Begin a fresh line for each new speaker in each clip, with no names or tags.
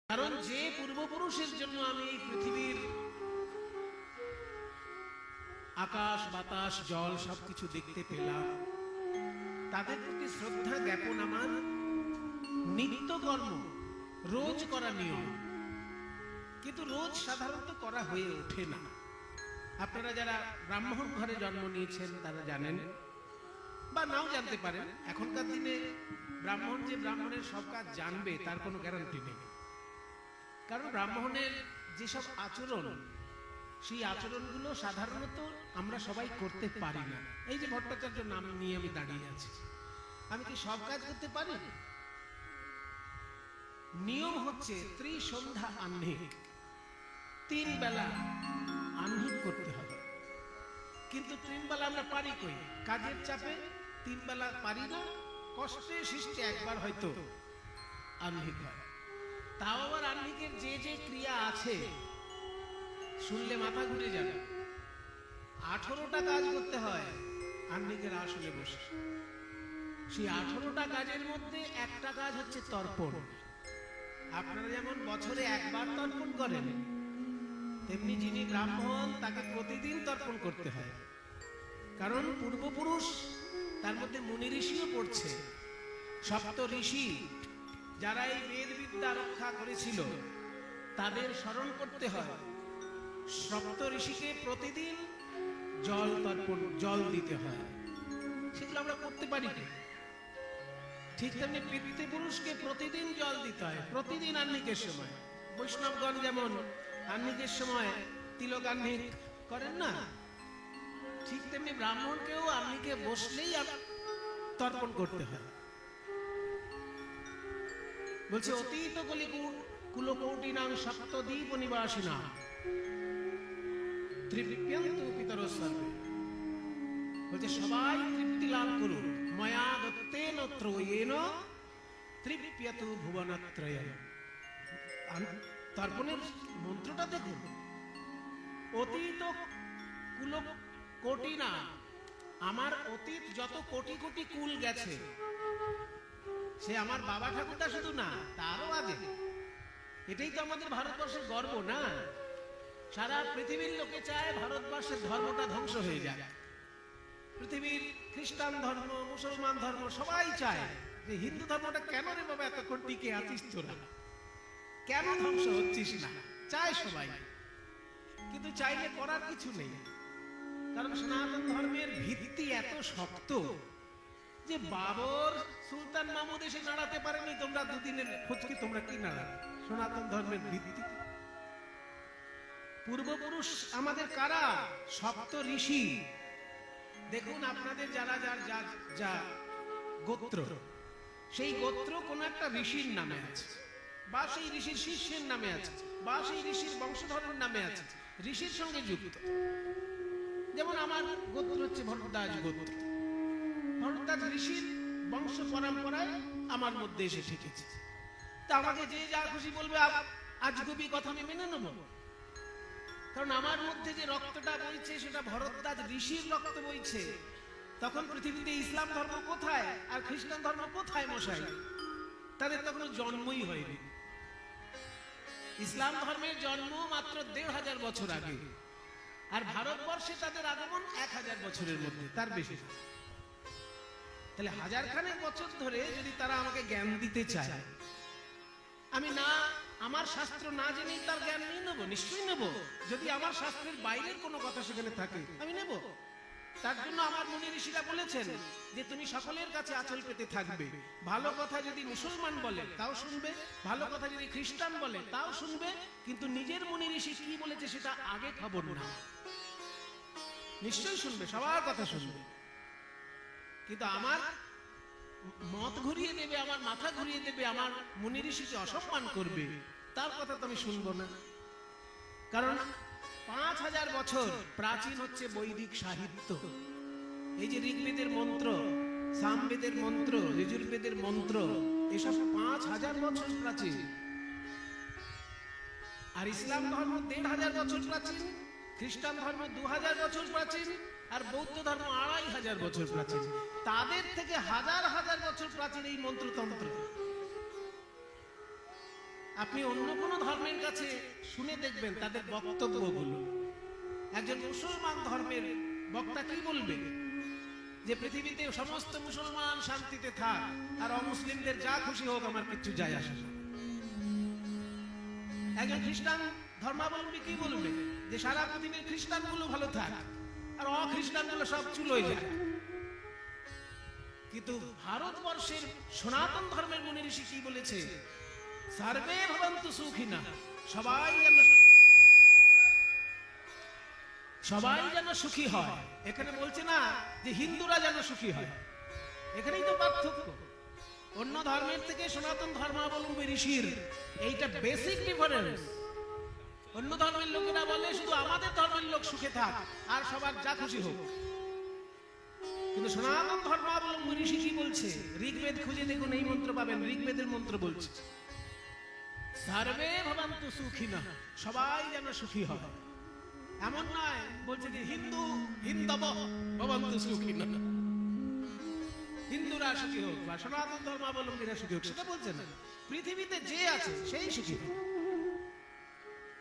কারণ যে পূর্বপুরুষের জন্য আমি এই পৃথিবীর আকাশ বাতাস জল সবকিছু দেখতে পেলাম, তাদের প্রতি শ্রদ্ধা জ্ঞাপন আমার নিত্য কর্ম, রোজ করা নিয়ম। কিন্তু রোজ সাধারণত করা হয়ে ওঠে না। আপনারা যারা ব্রাহ্মণ ঘরে জন্ম নিয়েছেন তারা জানেন, বা নাও জানতে পারেন। এখনকার দিনে ব্রাহ্মণ যে ব্রাহ্মণের সব কাজ জানবে তার কোনো গ্যারান্টি নেই। কারণ ব্রাহ্মণের যেসব আচরণ, সেই আচরণগুলো সাধারণত আমরা সবাই করতে পারি না। এই যে ভট্টাচার্য নাম নিয়ে আমি দাঁড়িয়ে আছি, আমি কি সব কাজ করতে পারি? নিয়ম হচ্ছে ত্রিসন্ধ্যা আহ্নিক, 3 বেলা আহ্নিক করতে হবে। কিন্তু 3 বেলা আমরা পারি কই? কাজের চাপে 3 বেলা পারি না। কষ্টে শিষ্টে একবার হয়তো আহ্নিক হয়। তাও আবার আহ্নিকের যে যে ক্রিয়া আছে শুনলে মাথা ঘুরে যাবে। 18টা কাজ করতে হয় আহ্নিকের আসলে বসে। সেই 18টা কাজের মধ্যে একটা কাজ হচ্ছে তর্পণ। আপনারা যেমন বছরে একবার তর্পণ করেন, তেমনি যিনি ব্রাহ্মণ তাকে প্রতিদিন তর্পণ করতে হয়। কারণ পূর্বপুরুষ, তার মধ্যে মুনি ঋষিও পড়ছে। সপ্ত ঋষি যারা এই বেদ বিদ্যা রক্ষা করেছিল তাদের স্মরণ করতে হয়। সপ্ত ঋষিকে প্রতিদিন জল তর্পণ, জল দিতে হয়। সেগুলো আমরা করতে পারি না। ঠিক তেমনি পিতৃপুরুষকে প্রতিদিন জল দিতে হয়, প্রতিদিন আহ্নিকের সময়। বৈষ্ণবগণ যেমন আহ্নিকের সময় তিলক আহ্নিক করেন না, ঠিক তেমনি ব্রাহ্মণকেও আহ্নিকে বসলেই তর্পণ করতে হয়। বলছে অতীত কুলকৌটিনাং সপ্তদ্বীপ নিবাসিনা তৃপ্যন্তু পিতরঃ সর্বে। বলছে সবাই তৃপ্তি লাভ করুন, ময়া দত্তেন ত্রয়েন তৃপ্যতু ভুবনত্রয়ম। তর্পণের মন্ত্রটা দেখুন, অতীত কুলকৌটিনা, আমার অতীত যত কোটি কোটি কুল গেছে, সে আমার বাবা ঠাকুরদা শুধু না, তারও আগে। এটাই তো আমাদের ভারতবর্ষের গর্ব না? সারা পৃথিবীর লোকে চায় ভারতবর্ষের ধর্মটা ধ্বংস হয়ে যায়। পৃথিবীর খ্রিস্টান ধর্ম, মুসলমান ধর্ম সবাই চায় যে হিন্দু ধর্মটা কেন রে বাবা এতক্ষণ টিকে আছিস তোরা, কেন ধ্বংস হচ্ছিস না, চায় সবাই। কিন্তু চাইলে করার কিছু নেই। কারণ সনাতন ধর্মের ভিত্তি এত শক্ত যে বাবর সুলতান মাহমুদ এসে নাড়াতে পারেনি। তোমরা দুদিনের খোঁজকে তোমরা কি নাড়াবে? সনাতন ধর্মের ভিত্তি। পূর্বপুরুষ আমাদের কারা? সপ্ত ঋষি। দেখুন আপনাদের যারা যার যা গোত্র, সেই গোত্র কোন একটা ঋষির নামে আছে, বা সেই ঋষির শিষ্যের নামে আছে, বা সেই ঋষির বংশধরের নামে আছে, ঋষির সঙ্গে যুক্ত। যেমন আমার গোত্র হচ্ছে ভরদ্বাজ গোত্র। ভরদ্বাজ ঋষির বংশ পরম্পরায় আমার মধ্যে এসে ঠেকেছে। তা আমাকে যে যা খুশি বলবে আজগুবি কথা আমি মেনে নেব। কারণ আমার মধ্যে যে রক্তটা বইছে সেটা ভরদ্বাজ ঋষির রক্ত বইছে। তখন পৃথিবীতে ইসলাম ধর্ম কোথায় আর খ্রিস্টান ধর্ম কোথায় মশাই? তাদের তো কোনো জন্মই হয়নি। ইসলাম ধর্মের জন্ম মাত্র 1500 বছর আগে, আর ভারতবর্ষে তাদের আগমন 1000 বছরের মধ্যে, তার বেশি। তাহলে 1000 খানেক বছর ধরে যদি তারা আমাকে জ্ঞান দিতে চায়, আমি না আমার শাস্ত্র না জেনেই তার জ্ঞান নিয়ে নেবো? নিশ্চয়ই নেব। যদি আমার শাস্ত্রের বাইরের কোনো কথা সেখানে থাকে আমি নেব। তার জন্য আমার মুনি ঋষিরা বলেছেন যে তুমি সকলের কাছে আঁচল পেতে থাকবে। ভালো কথা যদি মুসলমান বলে তাও শুনবে, ভালো কথা যদি খ্রিস্টান বলে তাও শুনবে, কিন্তু নিজের মুনি ঋষি কি বলেছে সেটা আগে খবর না। নিশ্চয়ই শুনবে, সবার কথা শুনবে। কিন্তু আমার মত ঘুরিয়ে দেবে, আমার মাথা ঘুরিয়ে দেবে, আমার মুনি ঋষিকে অসম্মান করবে, তার কথা তো আমি শুনবো না। কারণ 5000 বছর প্রাচীন হচ্ছে বৈদিক সাহিত্য। এই যে ঋগ্বেদের মন্ত্র, সামবেদের মন্ত্র, যজুর্বেদের মন্ত্র, এসব 5000 বছর প্রাচীন। আর ইসলাম ধর্ম 1500 বছর প্রাচীন, খ্রিস্টান ধর্ম 2000 বছর প্রাচীন, আর বৌদ্ধ ধর্ম 2500 বছর প্রাচীন। তাদের থেকে হাজার হাজার বছর প্রাচীন এই মন্ত্রতন্ত্র। আপনি অন্য কোনো ধর্মের কাছে শুনে দেখবেন তাদের বক্তব্যগুলো। একজন মুসলমান ধর্মের বক্তা কি বলবে? যে পৃথিবীতে সমস্ত মুসলমান শান্তিতে থাক, আর অমুসলিমদের যা খুশি হোক, আমার কিছু যায় আসে না। একজন খ্রিস্টান ধর্মাবলম্বী কি বলবে? যে সারা পৃথিবীর খ্রিস্টানগুলো ভালো থাক, আর অখ্রিস্টানগুলো সব চুলোয় যায়। কিন্তু ভারতবর্ষের সনাতন ধর্মের মুনি ঋষি কি বলেছে? সর্বে ভবন্তু সুখিনা, সবাই যেন সুখী হয়। এখানে বলছে না যে হিন্দুরা যেন সুখী হয়, এখানেই তো পার্থক্য। অন্য ধর্মের থেকে সনাতন ধর্মাবলম্বী ঋষির এইটা বেসিক ডিফারেন্স। অন্য ধর্মের লোকেরা বলে শুধু আমাদের ধর্মের লোক সুখে থাক, আর সবার যা খুশি হোক। কিন্তু সনাতন ধর্মাবলম্বী ঋষি কি বলছে? ঋগ্বেদ খুঁজে দেখুন, এই মন্ত্র পাবেন। ঋগ্বেদের মন্ত্র বলছে সর্বে ভবন্তু সুখিনঃ, সবাই যেন সুখী হয়। এমন নয় বলছে যে হিন্দব ভবন্তু সুখিনঃ, হিন্দুরা সুখী হোক বা সনাতন ধর্মাবলম্বীরা সুখী হোক, সেটা বলছে না। পৃথিবীতে যে আছে সেই সুখী হোক।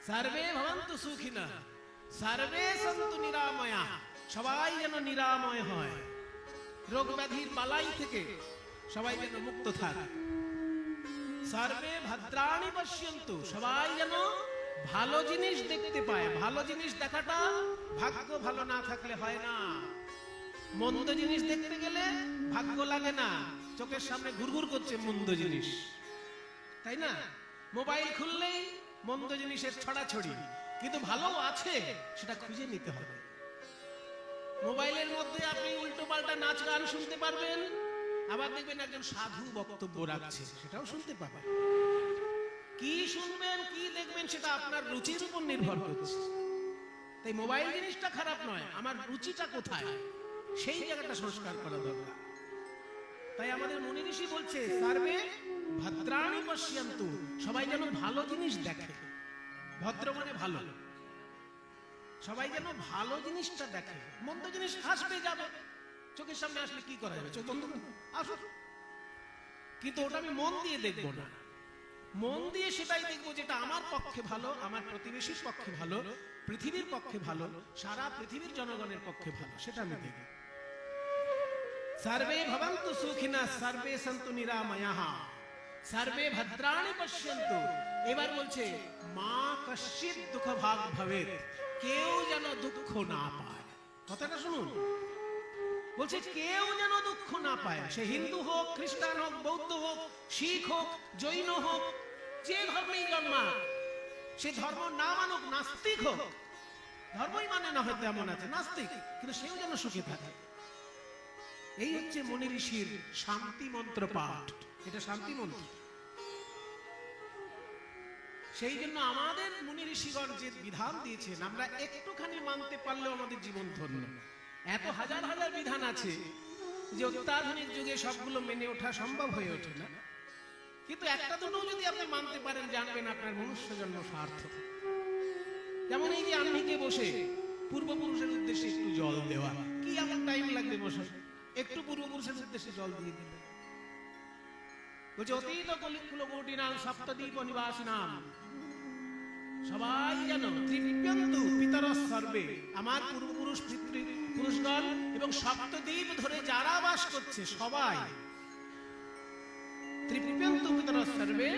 সর্বে ভবন্তু সুখিনঃ সর্বে সন্তু নিরাময়াঃ, সবাই যেন নিরাময় হয়, রোগ ব্যাধির বালাই থেকে সবাই যেন মুক্ত থাকে। সর্বে ভদ্রাণি পশ্যন্তু, সবাই যেন ভালো জিনিস দেখতে পায়। ভালো জিনিস দেখাটা ভাগ্য ভালো না থাকলে হয় না। মন্দ জিনিস দেখতে গেলে ভাগ্য লাগে না, চোখের সামনে ঘুরঘুর করছে মন্দ জিনিস, তাই না? মোবাইল খুললেই মন্দ জিনিসের ছড়াছড়ি, কিন্তু ভালো আছে সেটা খুঁজে নিতে হবে। মোবাইলের মধ্যে আপনি উল্টো পাল্টা নাচ গান শুনতে পারবেন, আবার দেখবেন একজন সাধু বক্তব্য রাখছে, সেটাও শুনতে পাবেন। কি শুনবেন কি দেখবেন সেটা আপনার রুচির উপর নির্ভর করছে। তাই মোবাইল জিনিসটা খারাপ নয়, আমার রুচিটা কোথায় সেই জায়গাটা সংস্কার করা দরকার। তাই আমাদের মুনি ঋষি বলছে সর্বে ভদ্রাণি পশ্যন্তু, সবাই যেন ভালো জিনিস দেখে। ভদ্র মানে ভালো, সবাই যেন ভালো জিনিসটা দেখে। মন্দ জিনিস আসবে যাবে, চোখের সামনে আসলে কি করা যাবে? চোখ বন্ধ করে আসো। কিন্তু ওটা আমি মন দিয়ে দেখবো না, মন দিয়ে সেটাই দেখবো যেটা আমার পক্ষে ভালো, আমার প্রতিবেশীর পক্ষে ভালো, পৃথিবীর পক্ষে ভালো, সারা পৃথিবীর জনগণের পক্ষে ভালো, সেটা আমি দেখব। সর্বে ভবন্তু সুখিনঃ সর্বে সন্তু নিরাময়াঃ সর্বে ভদ্রাণি পশ্যন্তু। এবার বলছে মা কশ্চিৎ দুঃখ ভাগ ভবেৎ, কেউ যেন দুঃখ না পায়। কথাটা শুনুন, বলছে কেউ যেন দুঃখ না পায়। সে হিন্দু হোক, খ্রিস্টান হোক, বৌদ্ধ হোক, শিখ হোক, জৈন হোক, যে ধর্মেই জন্মাক, সে ধর্ম না মানুক, নাস্তিক হোক, ধর্মই মানে না হয়তো এমন আছে নাস্তিক, কিন্তু সেও যেন সুখে থাকে। এই হচ্ছে মুনি ঋষির শান্তি মন্ত্র পাঠ। এটা শান্তি মন্ত্র। সেই জন্য আমাদের মুনি ঋষিগণ যে বিধান দিয়েছেন, আমরা একটুখানি মানতে পারলেও আমাদের জীবন ধন্য। এত হাজার হাজার বিধান আছে যে অত্যাধুনিক যুগে সবগুলো মেনে ওঠা সম্ভব হয়ে ওঠে না, কিন্তু একটা দুটো যদি আপনি মানতে পারেন, জানবেন আপনার মনুষ্য জন্ম সার্থক। যেমন এই যে আহ্নিকে বসে পূর্বপুরুষের উদ্দেশ্যে একটু জল দেওয়া, কি এমন টাইম লাগবে বসে একটু পূর্বপুরুষের উদ্দেশ্যে জল দিয়ে দিল। বলছে অতীত কলিকুলকোটিনাং সপ্তদ্বীপ নিবাসিনাম, সবাই যেন তৃপ্যন্তু পিতরঃ সর্বে, আমার পূর্বপুরুষ পুরুষগণ এবং সপ্তদ্বীপ ধরে যারা বাস করছে সবাই তৃপ্যন্তু পিতরঃ সর্বে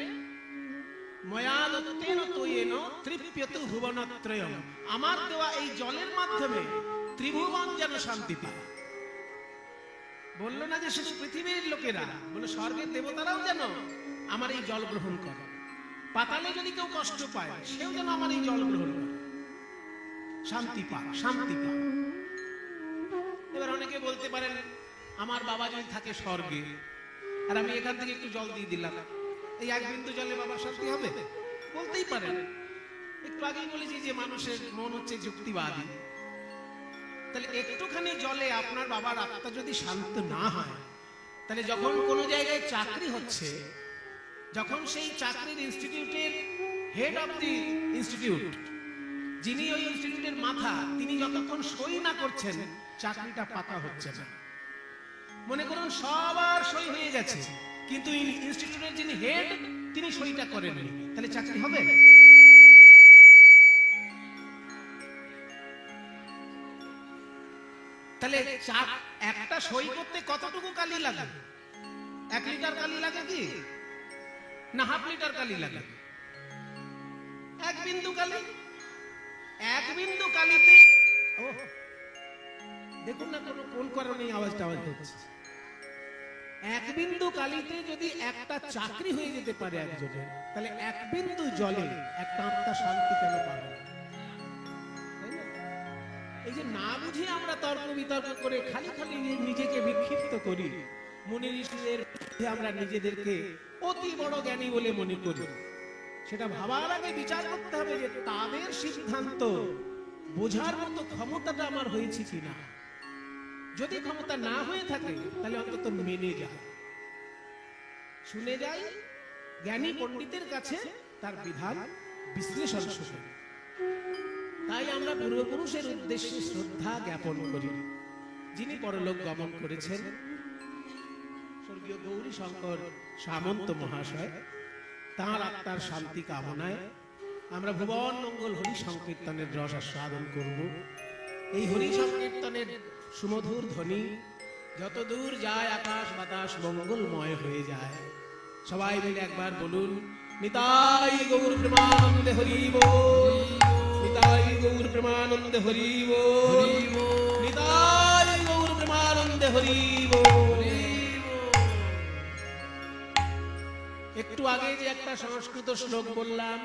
ময়া দত্তেন তয়েন তৃপ্যতু ভুবনত্রয়ম, আমার দেওয়া এই জলের মাধ্যমে ত্রিভুবন যেন শান্তি পায়। বললো না যে শুধু পৃথিবীর লোকেরা, বলে স্বর্গের দেবতারাও যেন আমার এই জল গ্রহণ করে। পাতালে যদি কেউ কষ্ট পায়, সেও যেন আমার এই জল গ্রহণ করে, শান্তি পায়, শান্তি পায়। এবার অনেকে বলতে পারেন আমার বাবা যদি থাকে স্বর্গে আর আমি এখান থেকে একটু জল দিয়ে দিলাম, এই এক বিন্দু জলে বাবার শান্তি হবে? বলতেই পারেন। একটু আগেই বলেছি যে মানুষের মন হচ্ছে যুক্তিবাদী। তাহলে একটুখানি জলে আপনার বাবার আত্মা যদি শান্ত না হয়, তাহলে যখন কোনো জায়গায় চাকরি হচ্ছে, যখন সেই চাকরির ইনস্টিটিউটের হেড অফ দি ইনস্টিটিউট, যিনি ওই ইনস্টিটিউটের মাথা, তিনি যতক্ষণ সই না করছেন চাকরিটা পাকা হচ্ছে না। মনে করুন সবার সই হয়ে গেছে, কিন্তু ইনস্টিটিউটের যিনি হেড তিনি সইটা করেননি, তাহলে চাকরি হবে? তাহলে একটা সই করতে কতটুকু কালি লাগে? 1 লিটার কালি লাগে কি না হাফ লিটার কালি লাগে? 1 বিন্দু কালি। 1 বিন্দু কালিতে দেখুন না কোন কারণে আওয়াজটা হচ্ছে। 1 বিন্দু কালিতে যদি একটা চাকরি হয়ে যেতে পারে একজনের, তাহলে 1 বিন্দু জলে একটা আত্মা শান্তি কেন পাবে না? এই যে না বুঝে আমরা তর্ক বিতর্ক করে খালি খালি নিজেকে বিক্ষিপ্ত করি, মুনি ঋষিদের আমরা নিজেদেরকে অতি বড় জ্ঞানী বলে মনে করি, সেটা ভাবার আগে বিচার করতে হবে যে তাদের সিদ্ধান্ত বোঝার মতো ক্ষমতাটা আমার হয়েছে কিনা। যদি ক্ষমতা না হয়ে থাকে তাহলে অন্তত মেনে যায়, শুনে যাই, জ্ঞানী পণ্ডিতের কাছে তার বিধান বিশ্লেষণ শুনে। তাই আমরা পূর্বপুরুষের উদ্দেশ্যে শ্রদ্ধা জ্ঞাপন করি, যিনি পরলোক গমন করেছেন স্বর্গীয় গৌরী শঙ্কর সামন্ত মহাশয়, তাঁর আত্মার শান্তি কামনায় আমরা ভুবন মঙ্গল হরি সংকীর্তনের রস আস্বাদন করব। এই হরি সংকীর্তনের সুমধুর ধ্বনি যত দূর যায় আকাশ বাতাস মঙ্গলময় হয়ে যায়। সবাই মিলে একবার বলুন, নিতাই গৌর প্রেমানন্দে হরি বল, নিতাই গৌর প্রেমানন্দে হরি বল, নিতাই গৌর প্রেমানন্দে হরি বল। একটু আগে যে একটা সংস্কৃত শ্লোক বললাম,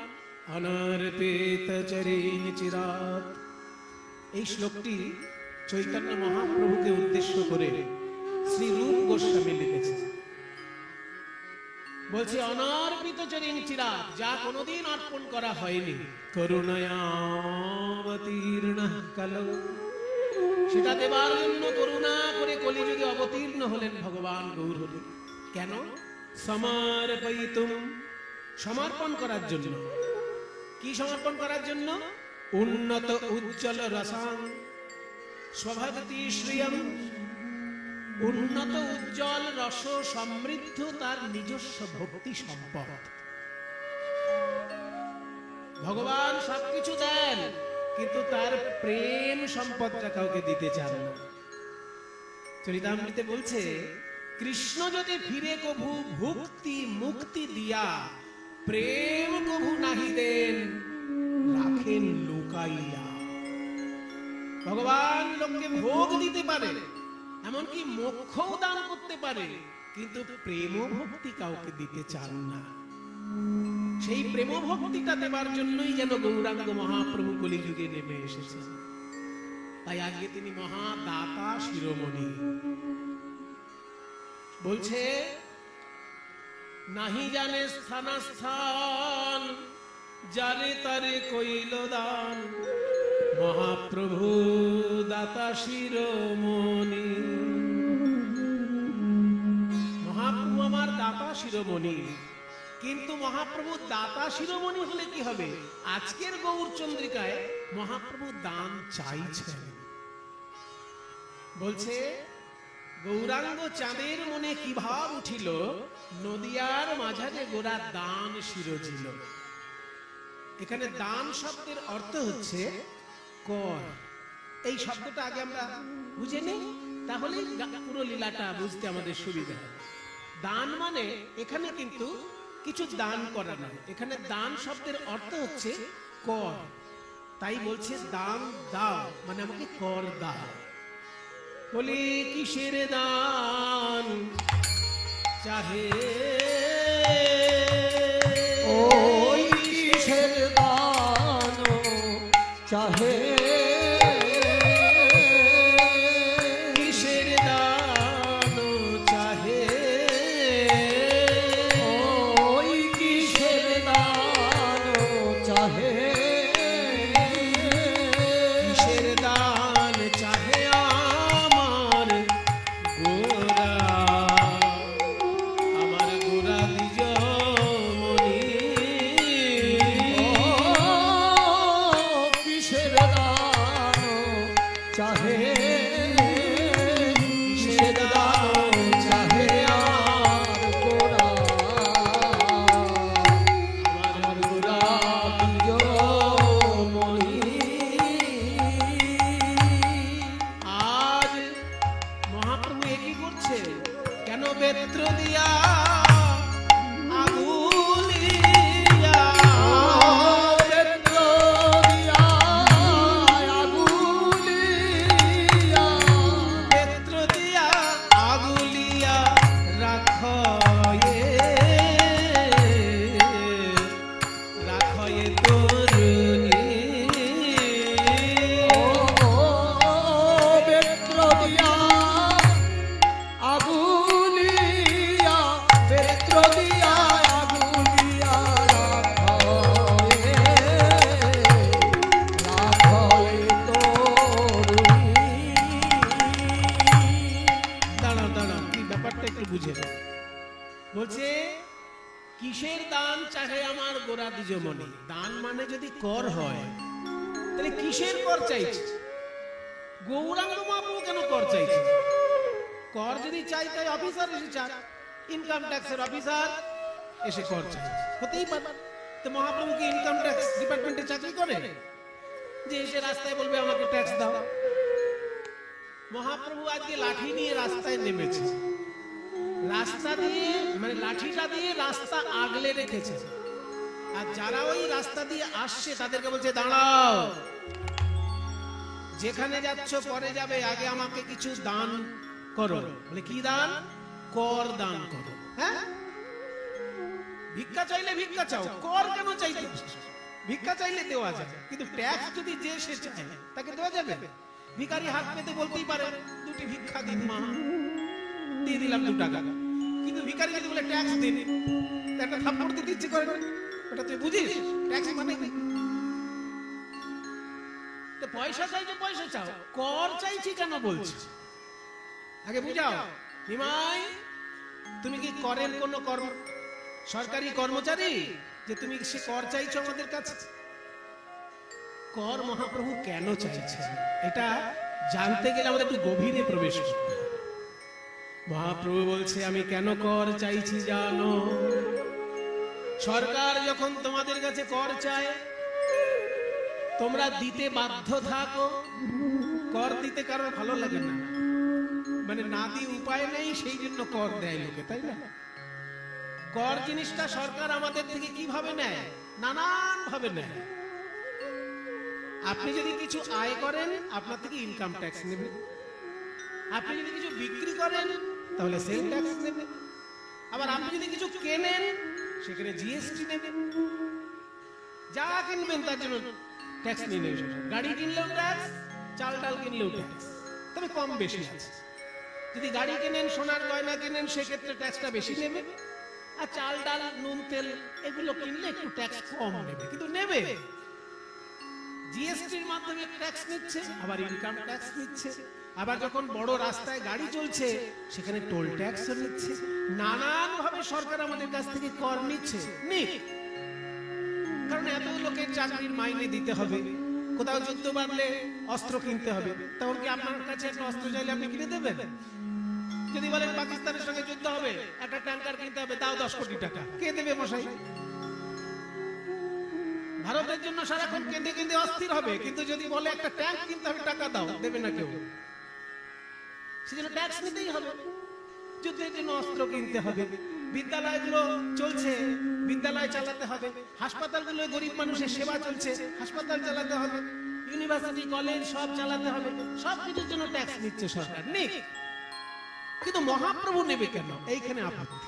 অনর্পিত চরণ চিরাত, এই শ্লোকটি চৈতন্য মহাপ্রভুকে উদ্দেশ্য করে শ্রী রূপ গোস্বামী লিখেছে। বলছে অনর্পিত চরণ চিরাত, যা কোনোদিন অর্পণ করা হয়নি, করুণাবতীর্ণ কালো, সেটা দেবার জন্য করুণা করে কলিযুগে অবতীর্ণ হলেন ভগবান গৌর হরি। কেন? সমর্পয়িতুম, সমর্পণ করার জন্য। কি সমর্পণ করার জন্য? উন্নত উজ্জ্বল রসাং স্বভাবতী শ্রিয়ম, উন্নত উজ্জ্বল রস সমৃদ্ধ তার নিজস্ব ভক্তি সম্পদ। ভগবান সবকিছু দেন, কিন্তু তার প্রেম সম্পদটা কাউকে দিতে চান না। চরিতামৃতে বলছে, কৃষ্ণ যদি ফিরে কভু ভুক্তি মুক্তি দিয়া, প্রেম কভু নাহি দেন রাখেন লুকাইয়া। ভগবান লোককে ভোগ দিতে পারে, এমনকি মোক্ষও দান করতে পারে, কিন্তু প্রেম ভক্তি কাউকে দিতে চান না। সেই প্রেম ভক্তিটা দেবার জন্যই যেন গৌরাঙ্গ মহাপ্রভু কলিযুগে নেমে এসেছে। তাই আজকে তিনি মহাদাতা শিরোমণি। বলছে, নাহি জানে স্থানাস্থান, জানে তারে কইল দান, মহাপ্রভু দাতা শিরোমণি। মহাপ্রভু আমার দাতা শিরোমণি, কিন্তু মহাপ্রভু দাতা শিরোমণি হলে কি হবে? আজকের গৌর চন্দ্রিকায় মহাপ্রভু দান চাইছেন। বলছে, গৌরাঙ্গ চাঁদের মনে কি ভাব উঠিল, নদিয়ার মাঝারে গোরা দান শিরোজিল। এখানে দান শব্দের অর্থ হচ্ছে কর। এই শব্দটা আগে আমরা বুঝে নিই, তাহলে পুরো লীলাটা বুঝতে আমাদের সুবিধা হবে। দান মানে এখানে কিন্তু কিছু দান করা নয়, এখানে দান শব্দের অর্থ হচ্ছে কর। তাই বলছে দান দাও, মানে আমাকে কর দাও। বলি কিসের দান চাহে,
ওই কিসের দান চাহে,
কিসের দান চাহে,
ওই কিসের দান চাহে,
কিসের দান চাহে আমার গোরা, আমার গোরা দ্বিজমণি।
কিসের দান
হয় তরুণী।
ও বেত্র দিয়া আগুলিয়া, বেত্র দিয়া আগুলিয়া রাখায়ে, রাখায়ে তরুণী।
দাঁড়াও দাঁড়াও, কি ব্যাপারটা একটু বুঝে নাও। বলছে কিসের দান চাহে আমার গোরা দ্বিজমণি। দান মানে যদি কর হয় তাহলে কিসের কর চাইছে? গৌরাঙ্গ মহাপ্রভু কেন কর চাইছে? কর যদি চাই তাই অফিসার এসে চাক, ইনকাম ট্যাক্সের অফিসার এসে কর চাই, হতেই পারে। তো মহাপ্রভু কি ইনকাম ট্যাক্স ডিপার্টমেন্টে চাকরি করে যে এসে রাস্তায় বলবে আমাকে ট্যাক্স দাও? মহাপ্রভু আজকে লাঠি নিয়ে রাস্তায় নেমেছে, রাস্তা দিয়ে মানে লাঠিটা দিয়ে রাস্তা আগলে রেখেছে, আর যারা ওই রাস্তা দিয়ে আসছে তাদেরকে বলছে দাঁড়াও, যেখানে যাচ্ছ পরে যাবে, আগে আমাকে কিছু দান করো। বলে কি দান? কর দান করো। হ্যাঁ, ভিক্ষা চাইলে ভিক্ষা চাও, কর কেন চাইতে? ভিক্ষা চাইলে দেওয়া যায়, কিন্তু ট্যাক্স যদি যে সে চায় তাকে দেওয়া যাবে? ভিখারি হাত পেতে বলতেই পারে দুটি ভিক্ষা দিন মা, দিয়ে দিলাম 2 টাকা। কিন্তু ভিখারি যদি বলে ট্যাক্স দিন, একটা থাপ্পড় দিতে ইচ্ছে করে না? ওটা তুই বুঝিস ট্যাক্স মানে কি? তো পয়সা চাইছে পয়সা চাও, কর চাইছি কেন বলছিস? আগে বুঝাও। নিমাই, তুমি কি করের কোন সরকারি কর্মচারী যে তুমি সে কর চাইছো আমাদের কাছে? কর মহাপ্রভু কেন চাইছে এটা জানতে গেলে আমাদের একটু গভীরে প্রবেশ করতে হবে। মহাপ্রভু বলছে আমি কেন কর চাইছি জানো? সরকার যখন তোমাদের কাছে কর চায় তোমরা দিতে বাধ্য থাকো। কর দিতে কারোর ভালো লাগে না, মানে না দিয়ে উপায় নেই, সেই জন্য কর দেয় লোকে, তাই না? কর জিনিসটা সরকার আমাদের থেকে কিভাবে নেয়? নানান ভাবে নেয়। আপনি যদি কিছু আয় করেন আপনার থেকে ইনকাম ট্যাক্স নেবে, আপনি যদি কিছু বিক্রি করেন তাহলে সেল ট্যাক্স নেবে, আবার আপনি যদি কিছু কেনেন সেখানে জিএসটি নেবে, যা কিনবেন তার জন্য ট্যাক্স নিয়ে নেবে। গাড়ি কিনলেও ট্যাক্স, চাল ডাল কিনলেও ট্যাক্স, তবে কম বেশি আছে। যদি গাড়ি কেনেন, সোনার গয়না কেনেন, সেক্ষেত্রে ট্যাক্সটা বেশি নেবে, আর চাল ডাল নুন তেল এগুলো কিনলে একটু ট্যাক্স কম নেবে, কিন্তু নেবে। জিএসটির মাধ্যমে ট্যাক্স নিচ্ছে, আবার ইনকাম ট্যাক্স নিচ্ছে, আবার যখন বড় রাস্তায় গাড়ি চলছে সেখানে টোল ট্যাক্সও নিচ্ছে। নানান ভাবে সরকার আমাদের কাছ থেকে কর নিচ্ছে, নিক, কারণ এত লোকের চাকরির মাইনে দিতে হবে, কোথাও যুদ্ধ বাঁধলে অস্ত্র কিনতে হবে, তখন কি আপনার কাছে একটা অস্ত্র চাইলে আপনি কিনে দেবেন? যদি বলেন পাকিস্তানের সঙ্গে যুদ্ধ হবে, একটা ট্যাঙ্কার কিনতে হবে, তাও 10 কোটি টাকা, কে দেবে মশাই? ভারতের জন্য সারাক্ষণ কেঁদে কেঁদে অস্থির হবে, কিন্তু যদি বলে একটা ট্যাঙ্ক কিনতে হবে, টাকা দাও, দেবে না কেউ। সেজন্য ট্যাক্স নিতেই হবে। যুদ্ধের জন্য অস্ত্র কিনতে হবে, বিদ্যালয়গুলো চলছে, বিদ্যালয় চালাতে হবে, হাসপাতালগুলো গরিব মানুষের সেবা চলছে, হাসপাতাল চালাতে হবে, ইউনিভার্সিটি কলেজ সব চালাতে হবে, সব কিছুর জন্য ট্যাক্স নিচ্ছে সরকার, নিক। কিন্তু মহাপ্রভু নেবে কেন? এইখানে আপত্তি।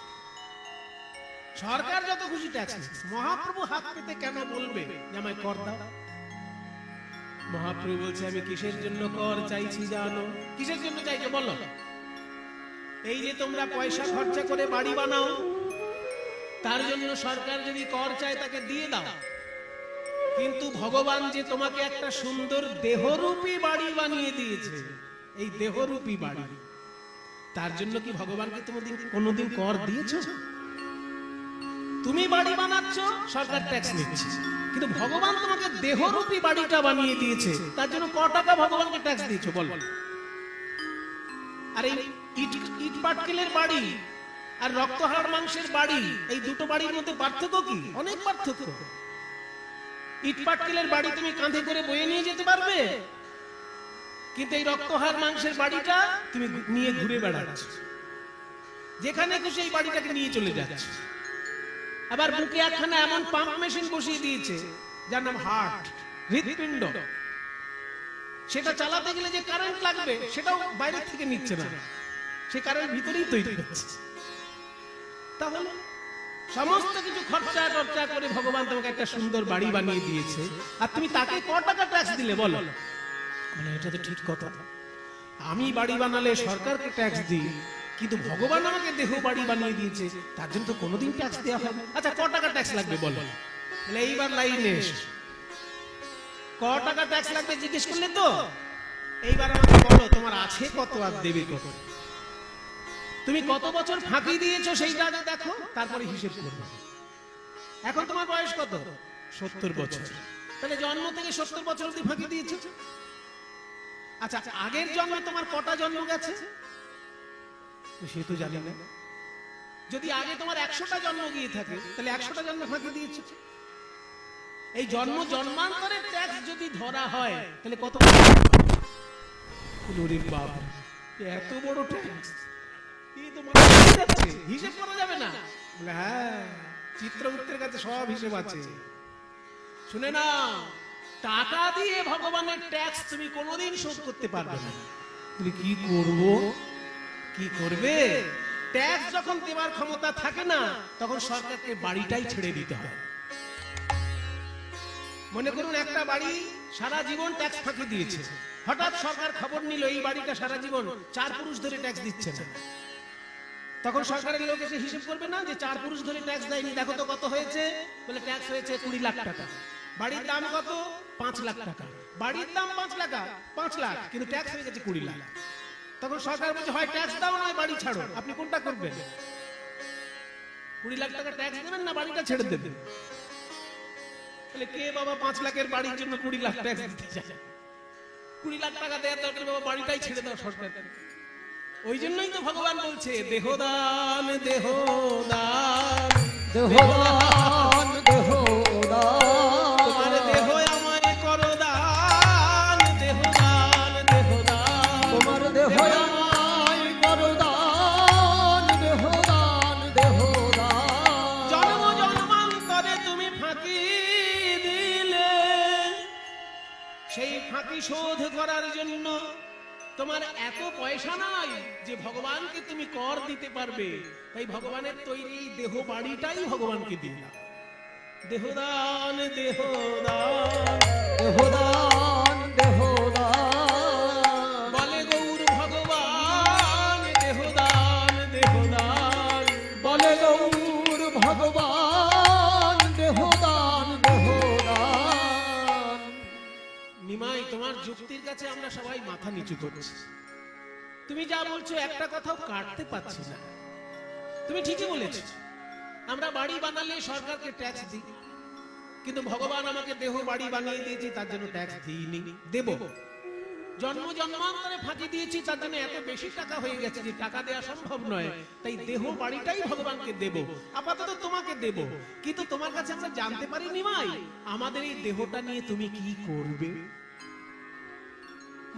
সরকার যত খুশি ট্যাক্স নিচ্ছে, মহাপ্রভু হাত পেতে কেন বলবে যে আমায় কর দাও? মহাপ্রভু বলছে আমি কিসের জন্য কর চাইছি জানো? কিসের জন্য চাইছো বলো? এই যে তোমরা পয়সা খরচা করে বাড়ি বানাও, তার জন্য সরকার যদি কর চায় তাকে দিয়ে দাও, কিন্তু ভগবান যে তোমাকে একটা সুন্দর দেহরূপী বাড়ি বানিয়ে দিয়েছে, এই দেহরূপী বাড়ি, তার জন্য কি ভগবানকে তুমি কোনোদিন কর দিয়েছো? তুমি বাড়ি বানাচ্ছ, সরকার ট্যাক্স নিচ্ছে, কিন্তু ভগবান তোমাকে দেহরূপী বাড়িটা বানিয়ে দিয়েছে, তার জন্য ক টাকা ভগবানকে ট্যাক্স দিয়েছো বল? আর এই ইট পাটকেলের বাড়ি আর রক্তহাড় মাংসের বাড়ি, এই দুটো বাড়ির মধ্যে পার্থক্য কি? অনেক পার্থক্য। ইট পাটকেলের বাড়ি তুমি কাঁধে করে বয়ে নিয়ে যেতে পারবে, কিন্তু এই রক্তহাড় মাংসের বাড়িটা তুমি নিয়ে ঘুরে বেড়াচ্ছ, যেখানে খুশি এই বাড়িটাকে নিয়ে চলে যাচ্ছে। আবার বুকে একখানা এমন পাম্প মেশিন বসিয়ে দিয়েছে যার নাম হার্ট, হৃৎপিণ্ড, সেটা চালাতে গেলে যে কারেন্ট লাগবে সেটাও বাইরে থেকে নিচ্ছে না, সে কারেন্ট ভিতরেই তৈরি হচ্ছে। তাহলে সমস্ত কিছু খরচা টরচা করে ভগবান তোমাকে একটা সুন্দর বাড়ি বানিয়ে দিয়েছে, আর তুমি তাকে ক টাকা ট্যাক্স দিলে বলো? মানে এটা তো ঠিক কথা, আমি বাড়ি বানালে সরকারকে ট্যাক্স দিই, কিন্তু ভগবান আমাকে দেহ বাড়ি বানিয়ে দিয়েছে, তার জন্য তো কোনোদিন ট্যাক্স দেওয়া হবে। আচ্ছা ক টাকা ট্যাক্স লাগবে বলো? বলে এইবার লাইনে ক টাকা ট্যাক্স লাগবে জিজ্ঞেস করলে তো, এইবার আমাকে বলো তোমার আছে কত আর দেবে কত, তুমি কত বছর ফাঁকি দিয়েছো সেইটা আগে দেখো, তারপরে হিসেব করবে। এখন তোমার বয়স কত? 70 বছর। তাহলে জন্ম থেকে 70 বছর অবধি ফাঁকি দিয়েছো। আচ্ছা আগের জন্মে তোমার কটা জন্ম গেছে সে তো জানি না। যদি আগে তোমার 100টা জন্ম গিয়ে থাকে তাহলে 100টা জন্ম ফাঁকি দিয়েছো। এই জন্ম জন্মান্তরের ট্যাক্স যদি ধরা হয় তাহলে কত? বাবা এত বড় ট্যাক্স, হিসেব করা যাবে না। হ্যাঁ চিত্রগুপ্তের কাছে সব হিসেব আছে। শুনে না, টাকা দিয়ে ভগবানের ট্যাক্স তুমি কোনোদিন শোধ করতে পারবে না। তুমি কি করবো, কি করবে? ট্যাক্স যখন দেওয়ার ক্ষমতা থাকে না তখন সরকারকে বাড়িটাই ছেড়ে দিতে হয়। মনে করুন একটা বাড়ি সারা জীবন ট্যাক্স ফাঁকি দিয়েছে, হঠাৎ সরকার খবর নিল এই বাড়িটা সারা জীবন 4 পুরুষ ধরে ট্যাক্স দিচ্ছে না, তখন সরকারের লোক এসে হিসেব করবে না যে 4 পুরুষ ধরে ট্যাক্স দেয়নি, দেখো তো কত হয়েছে? বলে ট্যাক্স হয়েছে 20 লাখ টাকা। বাড়ির দাম কত? 5 লাখ টাকা। বাড়ির দাম 5 লাখ, কিন্তু ট্যাক্স হয়ে গেছে 20 লাখ। তখন সরকার বলছে হয় ট্যাক্স দাও নয় বাড়ি ছাড়ো, আপনি কোনটা করবেন? 20 লাখ টাকা ট্যাক্স দেবেন না বাড়িটা ছেড়ে দেবেন? তাহলে কে বাবা 5 লাখের বাড়ির জন্য 20 লাখ ট্যাক্স দিতে চায়? 20 লাখ টাকা দেওয়ার দরকার বাবা বাড়িটাই ছেড়ে দাও সরকার। ওই জন্যই তো ভগবান বলছে দেহদান দেহদান
দেহদান দেহদান,
তোমার দেহ আমায় করো দান, দেহদান দেহদান,
তোমার দেহ আমায় করো দান, দেহদান দেহদান।
জন্ম জন্মান্তরে তুমি ফাঁকি দিলে, সেই ফাঁকি শোধ করার জন্য তোমার এত পয়সা নাই যে ভগবানকে তুমি কর দিতে পারবে, তাই ভগবানের তৈরি দেহ বাড়িটাই ভগবানকে দিলাম। দেহদান দেহদান
দেহদান দেহদান,
বলে গৌর ভগবান, দেহদান দেহদান
বলে গৌর ভগবান, দেহদান দেহদান।
নিমাই তোমার যুক্তির কাছে আমরা সবাই মাথা নিচু করছি। তুমি যা বলছো একটা কথাও কাটতে পারছি না। তুমি ঠিকই বলেছো, আমরা বাড়ি বানালে সরকারকে ট্যাক্স দিই, কিন্তু ভগবান আমাকে দেহ বাড়ি বানিয়ে দিয়েছি তার জন্য ট্যাক্স দিইনি, দেব। জন্ম জন্মান্তরে ফাঁকি দিয়েছি তার জন্য এত বেশি টাকা হয়ে গেছে যে টাকা দেওয়া সম্ভব নয়, তাই দেহ বাড়িটাই ভগবানকে দেব, আপাতত তোমাকে দেব। কিন্তু তোমার কাছে আমরা জানতে পারি নিমাই আমাদের এই দেহটা নিয়ে তুমি কি করবে।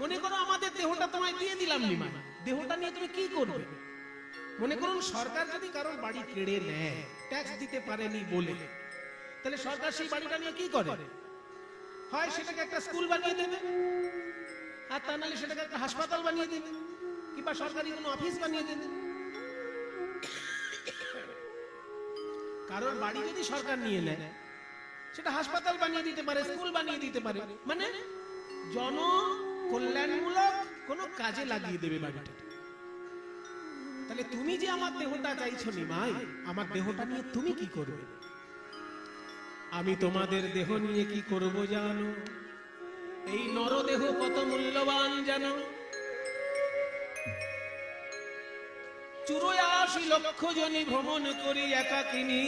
মনে করো আমাদের দেহটা তোমায় দিয়ে দিলাম নিমাই, দেহটা নিয়ে তুমি কি করবে? মনে করুন সরকার যদি কারোর বাড়ি কেড়ে নেয় ট্যাক্স দিতে পারেনি বলে, তাহলে সরকার সেই বাড়িটা নিয়ে কি করে? হয় সেটাকে একটা স্কুল বানিয়ে দেবে, আর তা নাহলে সেটাকে একটা হাসপাতাল বানিয়ে দেবে, কিংবা সরকারি কোনো অফিস বানিয়ে দেবে। কারোর বাড়ি যদি সরকার নিয়ে নেয় সেটা হাসপাতাল বানিয়ে দিতে পারে, স্কুল বানিয়ে দিতে পারে, মানে জনকল্যাণমূলক কোনো কাজে লাগিয়ে দেবে বাড়িটা। তাহলে তুমি যে আমার দেহটা চাইছো নিমাই, আমার দেহটা নিয়ে তুমি কি করবে? আমি তোমাদের দেহ নিয়ে কি করব জানো? এই নরদেহ কত মূল্যবান জানো? 84 লক্ষ জনি ভ্রমণ করি একাকিনী,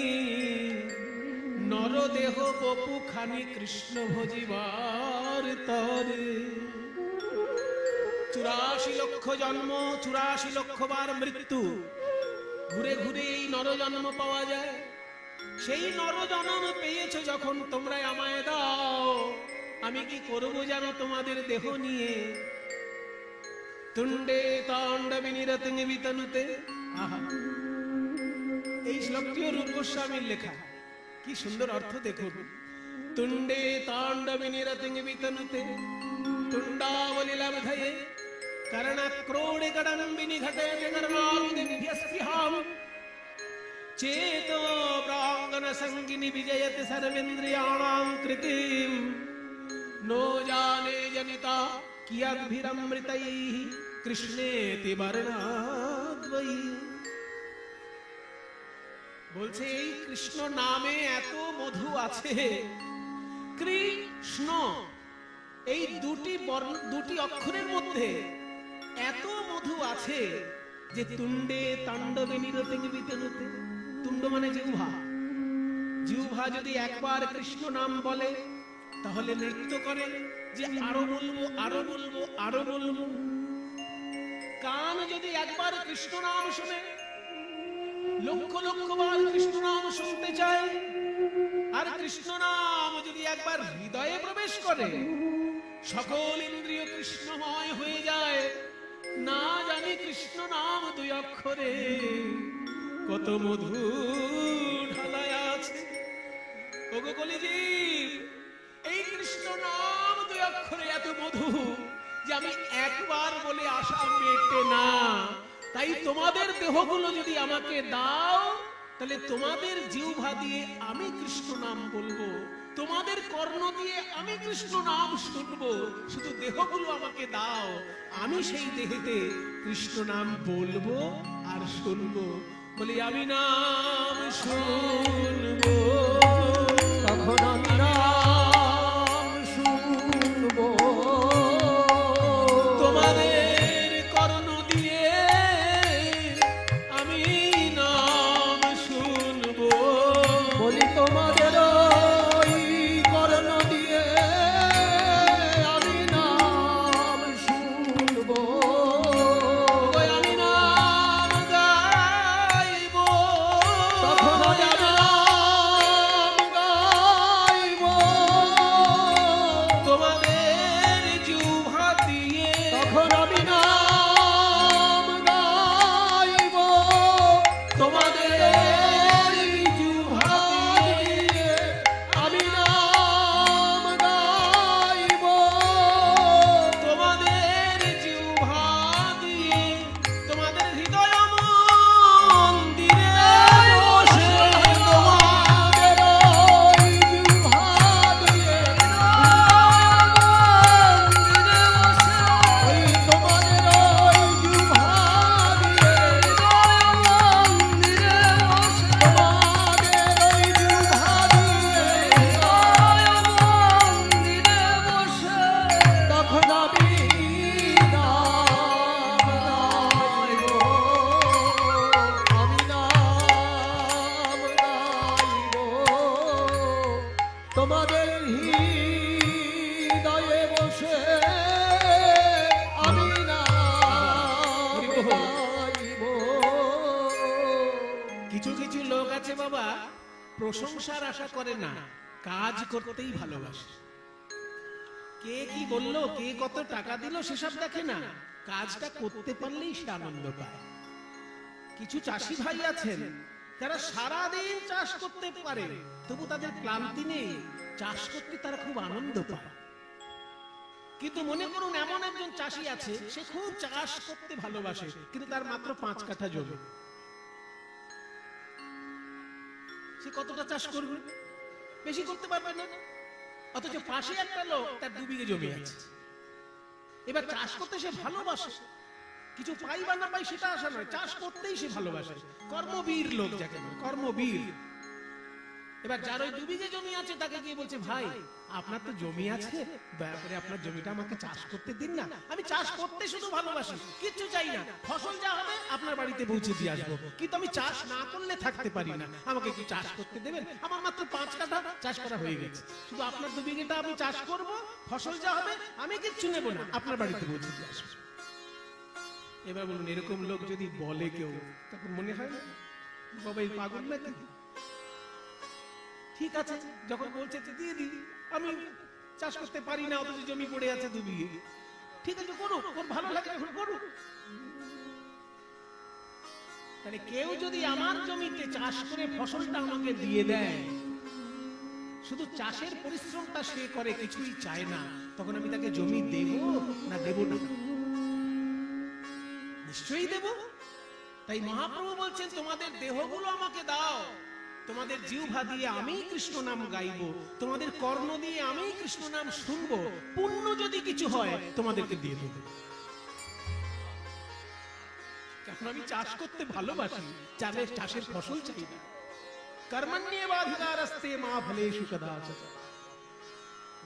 নরদেহ বপু খানি কৃষ্ণ ভজিবার তরে। 84 লক্ষ জন্ম, 84 লক্ষ বার মৃত্যু, ঘুরে ঘুরে এই নরজন্ম পাওয়া যায়। সেই নরজন্ম পেয়েছো যখন তোমরা আমায় দাও, আমি কি করবো জানো তোমাদের দেহ নিয়ে? তুণ্ডে তাণ্ডবিনিরতিং বিতনুতে। আহা, এই শ্লোকটিও রূপ গোস্বামীর লেখা, কি সুন্দর অর্থ দেখুন। তুণ্ডে তাণ্ডবিনিরতিং বিতনুতে তুণ্ডাবলিলব্ধয়ে কর্ণক্রোড়ে কডম্বিনি ঘটে জগর্মাবিদিভ্যস্পৃহাম चेतो प्रांगण संगिनी विजयते सर्वेन्द्रियाणां कृतिम नो जाने जनिता कियद्भिरमृतैः कृष्णेति वर्णाद्वै। বলছে এই কৃষ্ণ নামে এত মধু আছে। কৃষ্ণ এই দুটি অক্ষরের মধ্যে এত মধু আছে যে তুণ্ডে তাণ্ডবে নিরতে বিতনুতে। তুণ্ড মানে জিহ্বা, জিহ্বা যদি একবার কৃষ্ণ নাম বলে তাহলে নৃত্য করে যে আরো বলবো আরো বলবো আরো বলবো। কান যদি একবার কৃষ্ণ নাম শুনে লক্ষ লক্ষ বার কৃষ্ণ নাম শুনতে চায়। আর কৃষ্ণ নাম যদি একবার হৃদয়ে প্রবেশ করে সকল ইন্দ্রিয় কৃষ্ণময় হয়ে যায়। না জানি কৃষ্ণ নাম দুই অক্ষরে কত মধু ঢালায় আছে। ওগো কলিজীব, এই কৃষ্ণ নাম দুই অক্ষরে এত মধু যে আমি একবার বলে আশা মেটে না। তাই তোমাদের দেহগুলো যদি আমাকে দাও তাহলে তোমাদের জিহ্বা দিয়ে আমি কৃষ্ণ নাম বলবো, তোমাদের কর্ণ দিয়ে আমি কৃষ্ণ নাম শুনবো। শুধু দেহগুলো আমাকে দাও, আমি সেই দেহেতে কৃষ্ণ নাম বলবো আর শুনবো। বলি আমি নাম শুনবো,
তখন আমি নাম শুনবো।
তোমাদের কর্ণ দিয়ে আমি নাম শুনবো।
বলি তোমাদের ওই কর্ণ দিয়ে আমি নাম শুনবো।
ওই আমি নাম গাইবো,
তখন আমি নাম গাইবো।
তোমাদের জিহ্বা দিয়ে
তখন আমি নাম গাইবো।
তোমাদের জিহ্বা দিয়ে
আমি নাম গাইবো।
তোমাদের জিহ্বা দিয়ে তোমাদের হৃদয় মন্দিরে বসে
তোমাদের ওই জিহ্বা দিয়ে ওই তোমাদের ওই জিহ্বা দিয়ে তোমাদের ওই জিহ্বা দিয়ে তখন আমি নাম গাইবো। আমি নাম গাইবো। তোমাদের হৃদয়ে বসে আমি নাম গাইবো।
কিছু কিছু লোক আছে বাবা, প্রশংসার আশা করে না, কাজ করতেই ভালোবাসে। কে কি বললো, কে কত টাকা দিল সেসব দেখে না, কাজটা করতে পারলেই সে আনন্দ পায়। কিছু চাষি ভাই আছেন যারা সারাদিন চাষ করতে পারে তবু তাদের ক্লান্তি নেই, চাষ করতে তারা খুব আনন্দ পায়। কিন্তু মনে করুন এমন একজন চাষি আছে, সে খুব চাষ করতে ভালোবাসে কিন্তু তার মাত্র 5 কাঠা জমি। সে কতটা চাষ করবে? বেশি করতে পারবে না। অথচ পাশে একটা লোক, তার 2 বিঘে জমি আছে। এবার চাষ করতে সে ভালোবাসে, কিছু পাই বা না পাই সেটা আশা নয়, চাষ করতেই সে ভালোবাসে। কর্মবীর লোক যাকে বলে, কর্মবীর। এবার যার ওই 2 বিঘে জমি আছে তাকে গিয়ে বলছে, ভাই আপনার তো জমি আছে, দয়া করে আপনার জমিটা আমাকে চাষ করতে দিন না। আমি চাষ করতে শুধু ভালোবাসি, কিচ্ছু চাই না, ফসল যা হবে আপনার বাড়িতে পৌঁছে দিয়ে আসবো, কিন্তু আমি চাষ না করলে থাকতে পারি না, আমাকে কি চাষ করতে দেবেন? আমার মাত্র 5 কাঠা চাষ করা হয়ে গেছে, শুধু আপনার 2 বিঘেটা আমি চাষ করব, ফসল যা হবে আমি কিচ্ছু নেব না, আপনার বাড়িতে পৌঁছে দিয়ে আসবো। এবার বলুন, এরকম লোক যদি বলে কেউ, তখন মনে হয় বাবা এই পাগল নাকি? ঠিক আছে, যখন বলছে দিয়ে দিই, আমি চাষ করতে পারি না, অথচ জমি পড়ে আছে 2 বিঘে, ঠিক আছে করুক, ওর ভালো লাগে যখন করুক। তাহলে কেউ যদি আমার জমিতে চাষ করে ফসলটা আমাকে দিয়ে দেয়, শুধু চাষের পরিশ্রমটা সে করে, কিছুই চায় না, তখন আমি তাকে জমি দেব না দেব না? নিশ্চয়ই দেব। তাই মহাপ্রভু বলছেন তোমাদের দেহগুলো আমাকে দাও, তোমাদের জিহ্বা দিয়ে আমি কৃষ্ণ নাম গাইবো, তোমাদের কর্ণ দিয়ে আমি কৃষ্ণ নাম শুনবো, পুণ্য যদি কিছু হয় তোমাদেরকে দিয়ে দেবো। কারণ আমি চাষ করতে ভালোবাসি, চাষের ফসল চাই না। কর্মণ্যেবাধিকারস্তে মা ফলেষু কদাচন।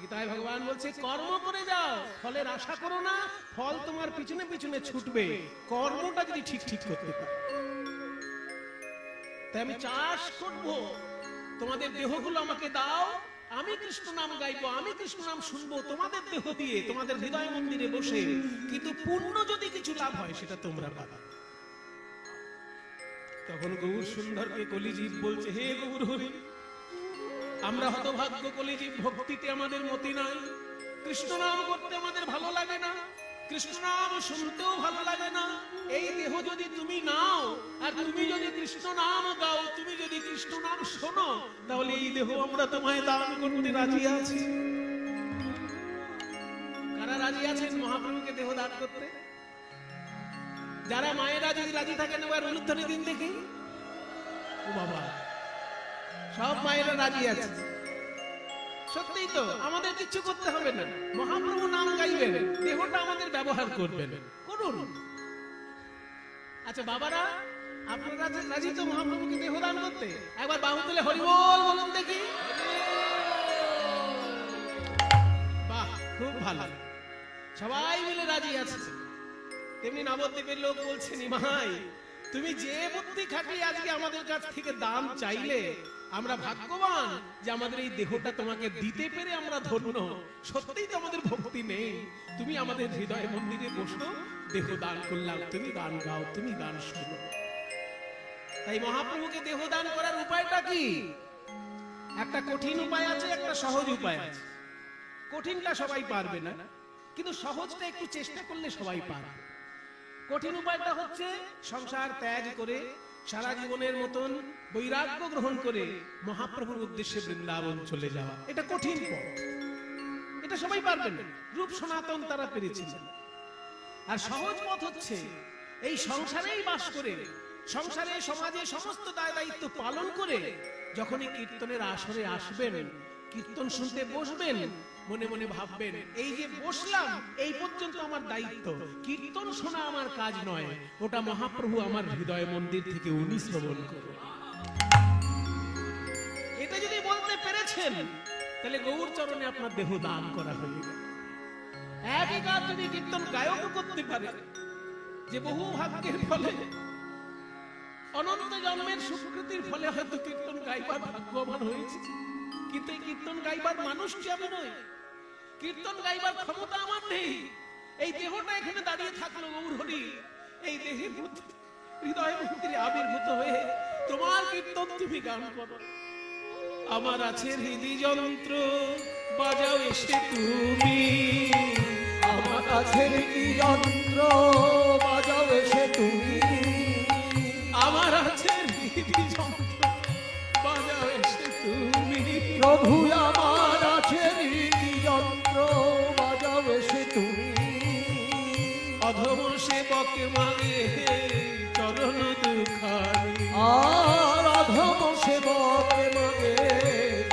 গীতায় ভগবান বলছে কর্ম করে যাও, ফলের আশা করো না, ফল তোমার পিছনে পিছনে ছুটবে, কর্মটা যদি ঠিক ঠিক করতে পারো। তাই আমি চাষ করব, তোমাদের দেহগুলো আমাকে দাও, আমি কৃষ্ণ নাম গাইবো, আমি কৃষ্ণ নাম শুনবো তোমাদের দেহ দিয়ে, তোমাদের হৃদয় মন্দিরে বসে, কিন্তু পুণ্য যদি কিছু লাভ হয় সেটা তোমরা পাবে। তখন গৌর সুন্দরকে কলিজীব বলছে, হে গৌর হরি, আমরা হতভাগ্য কলিজীব, ভক্তিতে আমাদের মতি নাই, কৃষ্ণ নাম করতে আমাদের ভালো লাগে না, কৃষ্ণ নাম শুনতেও ভালো লাগে না। এই দেহ যদি তুমি নাও, আর তুমি যদি কৃষ্ণ নাম গাও, তুমি যদি কৃষ্ণ নাম শোনো, তাহলে এই দেহ আমরা তোমায় দান করতে রাজি আছি। কারা রাজি আছেন মহাপ্রভুকে দেহ দান করতে? যারা মায়েরা যদি রাজি থাকেন এবার উলুধ্বনি দিন দেখি। ও বাবা, সব মায়েরা রাজি আছে। সত্যিই তো, আমাদের কিছু করতে হবে না, মহাপ্রভু নাম গাইবেন, দেহটা আমাদের ব্যবহার করবেন, করুন। আচ্ছা বাবারা, আপনারা রাজি তো মহাপ্রভুকে দেহ দান করতে? একবার বাহু তুলে হরি বল বলুন দেখি। বাহ, খুব ভালো, সবাই মিলে রাজি আছে। তেমনি নবদ্বীপের লোক বলছে, নিমাই তুমি যে বুদ্ধি খাটিয়ে আজকে আমাদের কাছ থেকে দান চাইলে, আমরা ভাগ্যবান যে আমাদের এই দেহটা তোমাকে দিতে পেরে আমরা ধন্য। সত্যিই তো আমাদের ভক্তি নেই, তুমি আমাদের হৃদয় মন্দিরে বসো, দেহ দান করলাম, তুমি গান গাও, তুমি গান শোনো। তাই মহাপ্রভুকে দেহ দান করার উপায়টা কি? একটা কঠিন উপায় আছে, একটা সহজ উপায় আছে। কঠিনটা সবাই পারবে না, কিন্তু সহজটা একটু চেষ্টা করলে সবাই পারবে। কঠিন উপায়টা হচ্ছে সংসার ত্যাগ করে সারা জীবনের মতন বৈরাগ্য গ্রহণ করে মহাপ্রভুর উদ্দেশ্যে বৃন্দাবন চলে যাওয়া। এটা কঠিন পথ, এটা সবাই পারবেন না, রূপ সনাতন তারা পেরেছিলেন। আর সহজ পথ হচ্ছে এই সংসারেই বাস করে, সংসারে সমাজে সমস্ত দায় দায়িত্ব পালন করে যখনই কীর্তনের আসরে আসবেন, কীর্তন শুনতে বসবেন, মনে মনে ভাববেন, এই যে বসলাম এই পর্যন্ত আমার দায়িত্ব, কীর্তন শোনা আমার কাজ নয়, ওটা মহাপ্রভু আমার হৃদয় মন্দির থেকে উনি শ্রবণ করবে। এটা যদি বলতে পেরেছেন, তাহলে গৌর চরণে আপনার দেহ দান করা হয়ে গেল। একই কাজ যদি কীর্তন গায়ক করতে পারে, যে বহু ভাগ্যের ফলে, অনন্ত জন্মের সুকৃতির ফলে হয়তো কীর্তন গাইবার ভাগ্যবান হয়েছে, কিন্তু এই কীর্তন গাইবার মানুষটি আমি নই, কীর্তন গাইবার ক্ষমতা আমার নেই। এই দেহটা এখানে দাঁড়িয়ে থাকলো গৌর হরি, এই দেহের মধ্যে হৃদয় মন্দিরে আবির্ভূত হয়ে তোমার কীর্তন তুমি গান করো। আমার আছে হৃদি যন্ত্র বাজাও এসে তুমি,
আমার আছে হৃদি যন্ত্র বাজাও এসে তুমি,
আমার আছে হৃদি যন্ত্র বাজাও এসে তুমি,
প্রভু আমার আছে হৃদি যন্ত্র বাজাও এসে তুমি,
অধম সেবকে মাগে চরণ দুখানি,
আর অধম সেবকে মাগে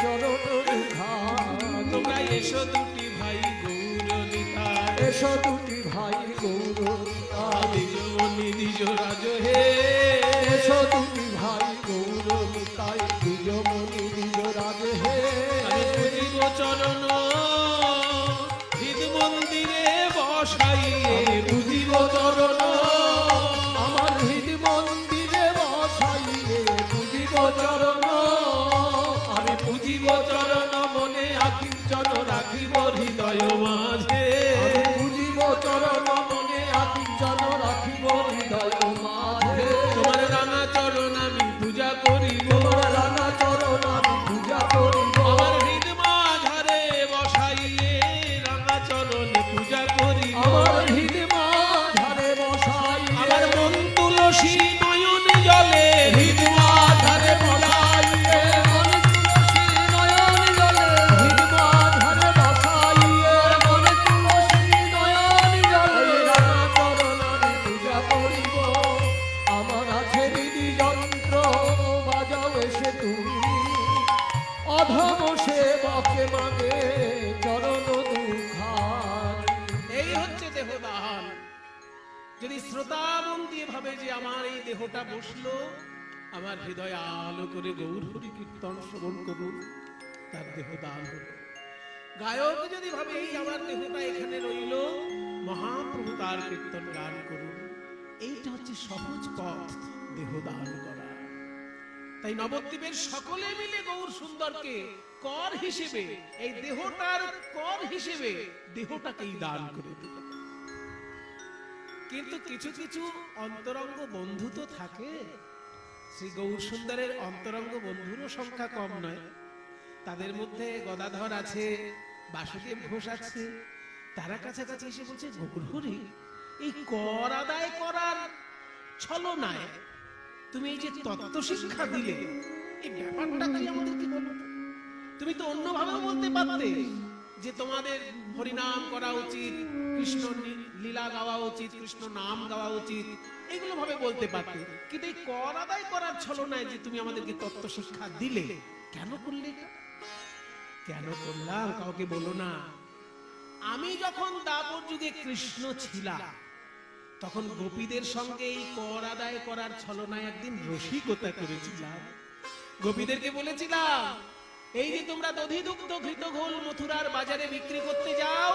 চরণ দুখানি।
তোমরা এসো দুটি ভাই গৌর নিতাই,
এসো দুটি ভাই গৌর নিতাই,
দ্বিজমণি দ্বিজ রাজ হে,
এসো দুটি ভাই গৌর নিতাই, দ্বিজমণি দ্বিজ রাজ হে।
আমি পুজিব চরণ হৃদ মন্দিরে বসাইয়ে,
বুঝিব চরণ আমার হৃদ মন্দিরে বসাইয়ে, বুঝিব চরণ
আমি পুজিব চরণ মনে আকিঞ্চন রাখিব হৃদয় মাঝে,
বুঝিব চরণ মনে আকিঞ্চন রাখিব হৃদয় মাঝে।
তোমার রাঙা চরণ আমি পূজা করিব,
তোমার রাঙা চরণ আমি পূজা করিব,
আমার হৃদ মাঝারে বসাইয়ে রাঙা চরণ পূজা করিব,
আমার হৃদ মাঝারে বসাইয়ে,
আমার মন তুলসী নয়ন জলে হৃদ মাঝারে বসাইয়ে,
মনে তুলসী নয়ন জলে হৃদ মাঝারে বসাইয়ে, মনে
দেহটা বসলো, আমার হৃদয় আলো করে গৌর হরি কীর্তন শ্রবণ করুন, তার দেহ দান হলো। গায়ক যদি ভাবে এই আমার দেহটা এখানে রইল, মহাপ্রভু তার কীর্তন গান করুন। এইটা হচ্ছে সহজ পথ দেহ দান করা। তাই নবদ্বীপের সকলে মিলে গৌর সুন্দরকে কর হিসেবে, এই দেহটার কর হিসেবে দেহটাকেই দান করে দিল। কিন্তু কিছু কিছু অন্তরঙ্গ বন্ধু তো থাকে, শ্রী গৌর সুন্দরের অন্তরঙ্গ বন্ধুরও সংখ্যা কম নয়। তাদের মধ্যে গদাধর আছে, বাসুদেব ঘোষ আছে। তারা কাছাকাছি এসে বলছে, গৌর হরি, এই কর আদায় করার ছলনায় তুমি এই যে তত্ত্ব শিক্ষা দিলে, এই ব্যাপারটা কি আমাদেরকে বলো? তুমি তো অন্যভাবেও বলতে পারতে যে তোমাদের হরিনাম করা উচিত, কৃষ্ণ লীলা গাওয়া উচিত, কৃষ্ণ নাম গাওয়া উচিত, এগুলো ভাবে বলতে পারতে। কিন্তু এই কর আদায় করার ছলনায় যে তুমি আমাদেরকে তত্ত্ব শিক্ষা দিলে, কেন করলে? কেন করলাম কাউকে বলো না। আমি যখন দাপর যুগে কৃষ্ণ ছিলাম, তখন গোপীদের সঙ্গে এই কর আদায় করার ছলনায় একদিন রসিকতা করেছিলাম। গোপীদেরকে বলেছিলাম, এই যে তোমরা দধি দুগ্ধ ঘৃত ঘোল মথুরার বাজারে বিক্রি করতে যাও,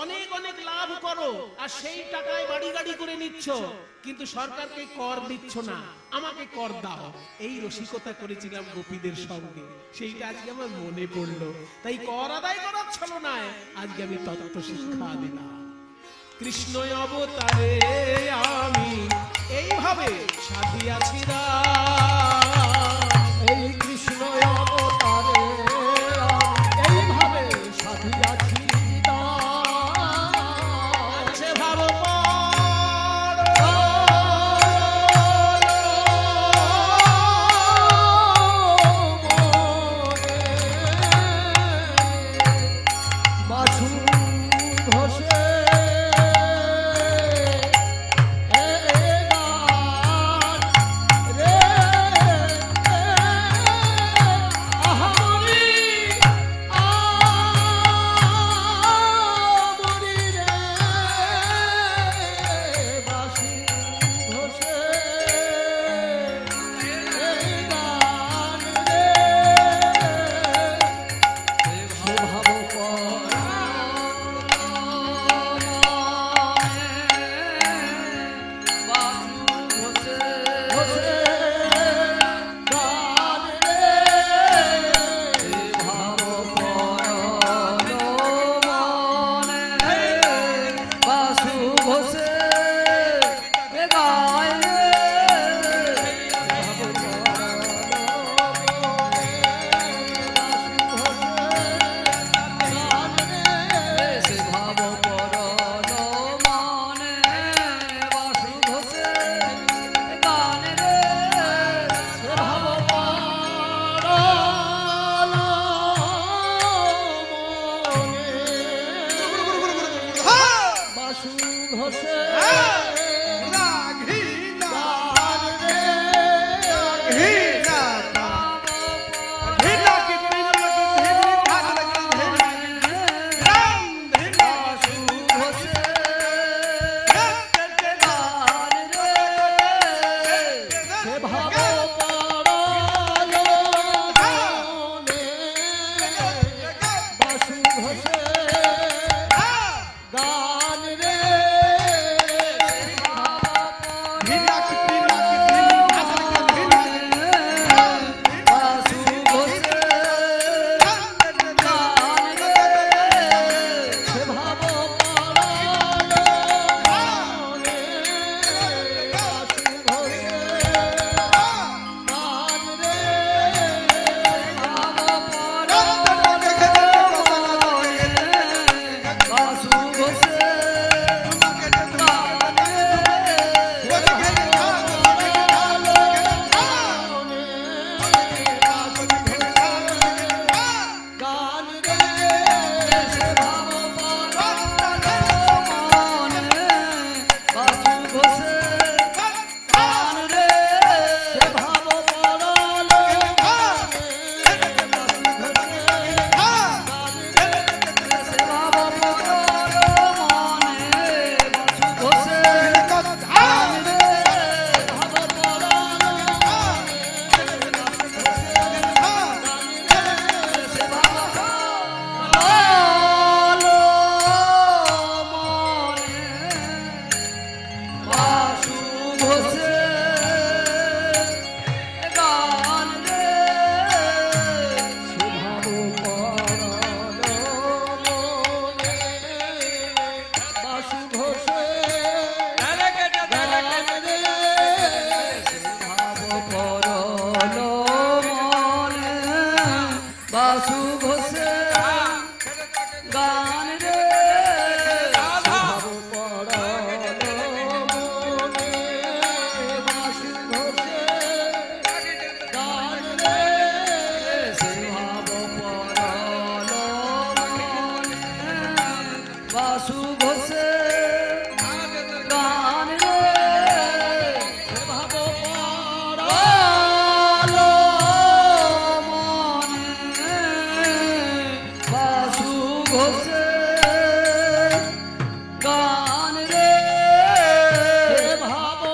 অনেক অনেক লাভ করো, আর সেই টাকায় বাড়ি গাড়ি করে নিচ্ছ, কিন্তু সরকারকে কর দিচ্ছ না, আমাকে কর দাও। এই রসিকতা করেছিলাম গোপীদের সঙ্গে, সেইটা আজকে আমার মনে পড়লো। তাই কর আদায় করার ছলনায় আজকে আমি তত্ত্ব শিক্ষা দিলাম। কৃষ্ণ অবতারে আমি এইভাবে সাধিয়াছি
এই কৃষ্ণ অবতারে এইভাবে সাধিয়াছি
আছে ভাব
বাসু ঘোষে
বাসু ঘোষে গান রে ভাব পরালো মনে বাসু ঘোষে গান রে ভাব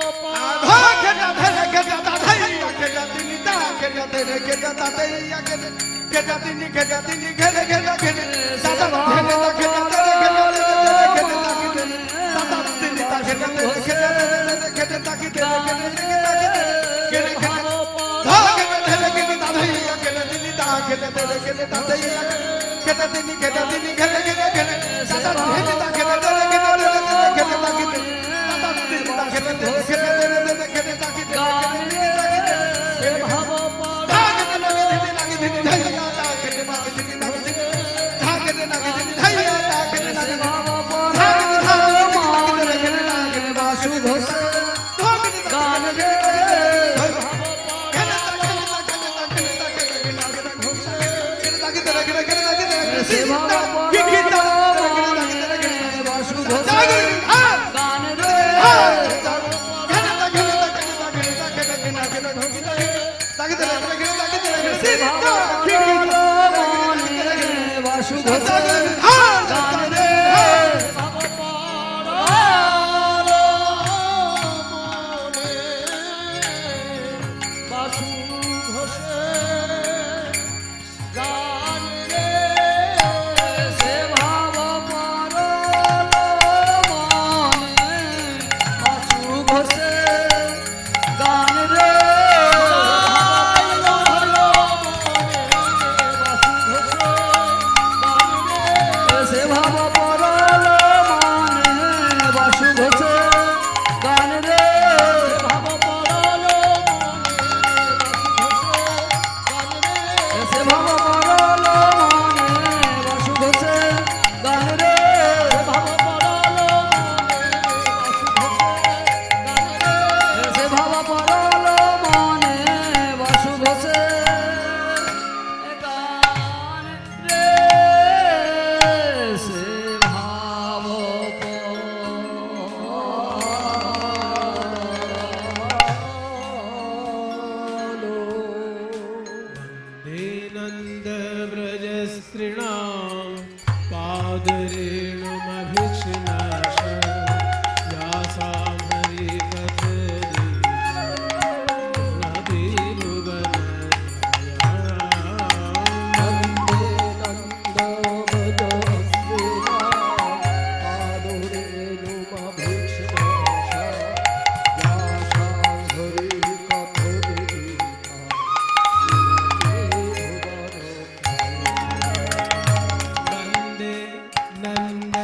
Nanda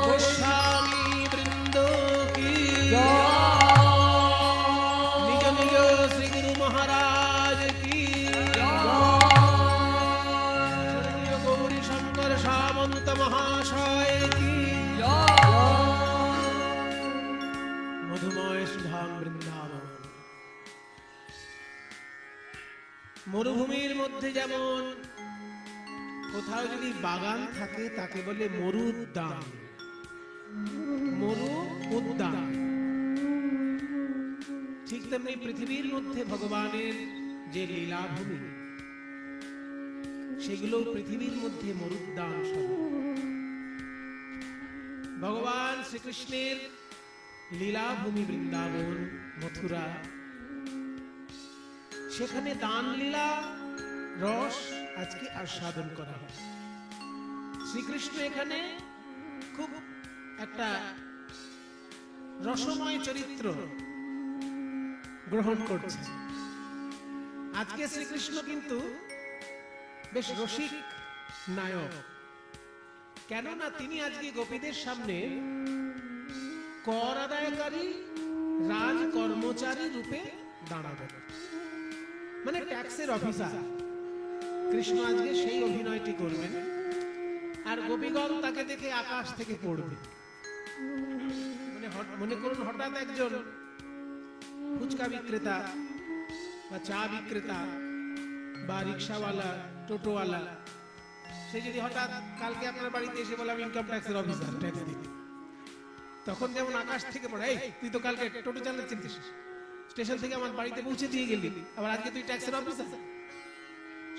গোস্বামী বৃন্দ কি নিজ নিজ শ্রী গুরু মহারাজ কি স্বর্গীয় গৌরী শঙ্কর সামন্ত মহাশয় কি মধুময় সুধাম বৃন্দাবন। মরুভূমির মধ্যে যেমন কোথাও যদি বাগান থাকে তাকে বলে মরু উদ্যান, মরু উদ্যান। ঠিক তেমনি পৃথিবীর মধ্যে ভগবানের যে লীলাভূমি, সেগুলো পৃথিবীর মধ্যে মরুদ্যান স্বরূপ। ভগবান শ্রীকৃষ্ণের লীলাভূমি বৃন্দাবন মথুরা, সেখানে দান লীলা রস আজকে আস্বাদন করা হয়। শ্রীকৃষ্ণ এখানে খুব একটা রসময় চরিত্র গ্রহণ করছে। আজকে শ্রীকৃষ্ণ কিন্তু বেশ রসিক নায়ক, কেননা তিনি আজকে গোপীদের সামনে কর আদায়কারী রাজ কর্মচারী রূপে দাঁড়াবেন, মানে ট্যাক্সের অফিসার। কৃষ্ণ আজকে সেই অভিনয়টি করবেন, আর গোপীগণ তাকে দেখে আকাশ থেকে পড়বে। মানে মনে করুন হঠাৎ একজন ফুচকা বিক্রেতা বা চা বিক্রেতা বা রিক্সাওয়ালা, টোটোওয়ালা, সে যদি হঠাৎ কালকে আপনার বাড়িতে এসে বলে আমি ইনকাম ট্যাক্সের অফিসার, ট্যাক্স দিই, তখন যেমন আকাশ থেকে পড়ে, এই তুই তো কালকে টোটো চালাচ্ছিস, স্টেশন থেকে আমার বাড়িতে পৌঁছে দিয়ে গেলি, আবার আজকে তুই ট্যাক্সের অফিসার,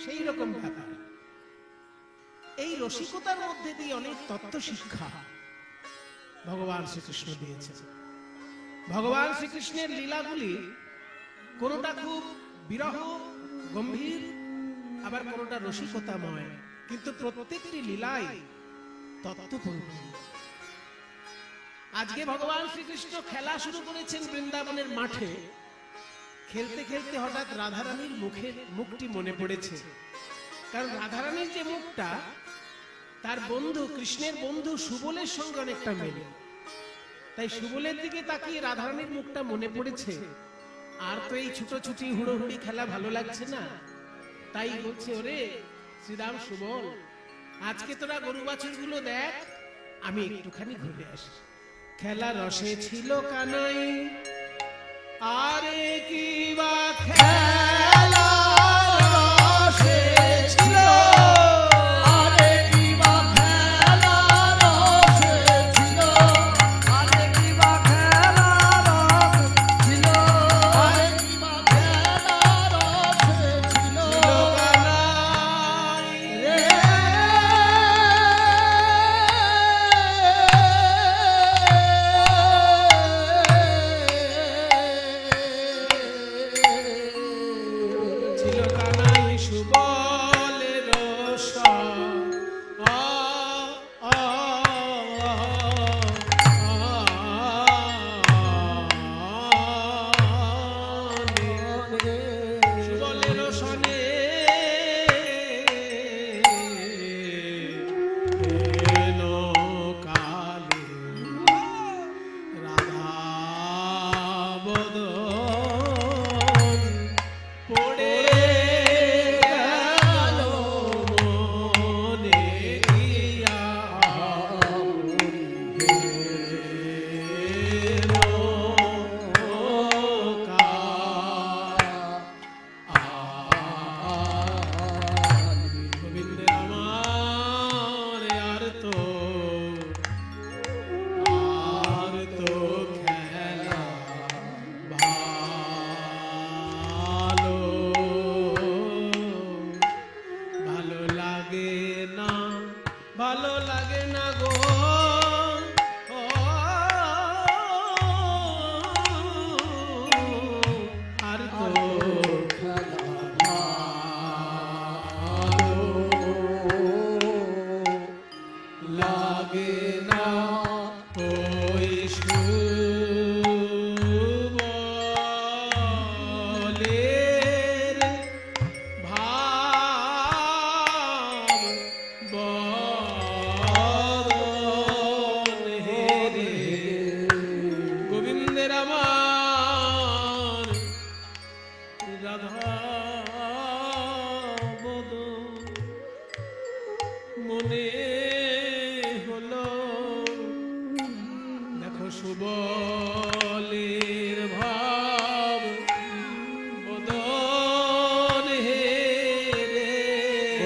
সেই রকম ব্যাপার। এই রসিকতার মধ্যে দিয়ে অনেক তত্ত্ব শিক্ষা ভগবান শ্রীকৃষ্ণ দিয়েছে। ভগবান শ্রীকৃষ্ণের লীলাগুলি কোনোটা খুব বিরহ গম্ভীর, আবার কোনোটা রসিকতাময়, কিন্তু প্রত্যেকটি লীলাই তত্ত্বপূর্ণ। আজকে ভগবান শ্রীকৃষ্ণ খেলা শুরু করেছেন বৃন্দাবনের মাঠে। খেলতে খেলতে হঠাৎ রাধারানীর মুখটি মনে পড়েছে, কারণ রাধারানীর যে মুখটা তার বন্ধু কৃষ্ণের বন্ধু সুবলের সঙ্গে অনেকটা মেলে। তাই সুবলের দিকে তাকিয়ে রাধারানীর মুখটা মনে পড়েছে। আর তো এই ছুটোছুটি হুড়োহুড়ি খেলা ভালো লাগছে না, তাই বলছে, ওরে শ্রীরাম সুবল, আজকে তোরা গরু বাছুর গুলো দেখ, আমি একটুখানি ঘুরে আসি। খেলা রসে ছিল কানাই, আরে কি বা খেলা রসে ছিল,
আরে কি বা খেলা রসে ছিল, আরে কি বা খেলা রসে ছিল,
আরে কি বা খেলা রসে ছিল
কানাই
রে।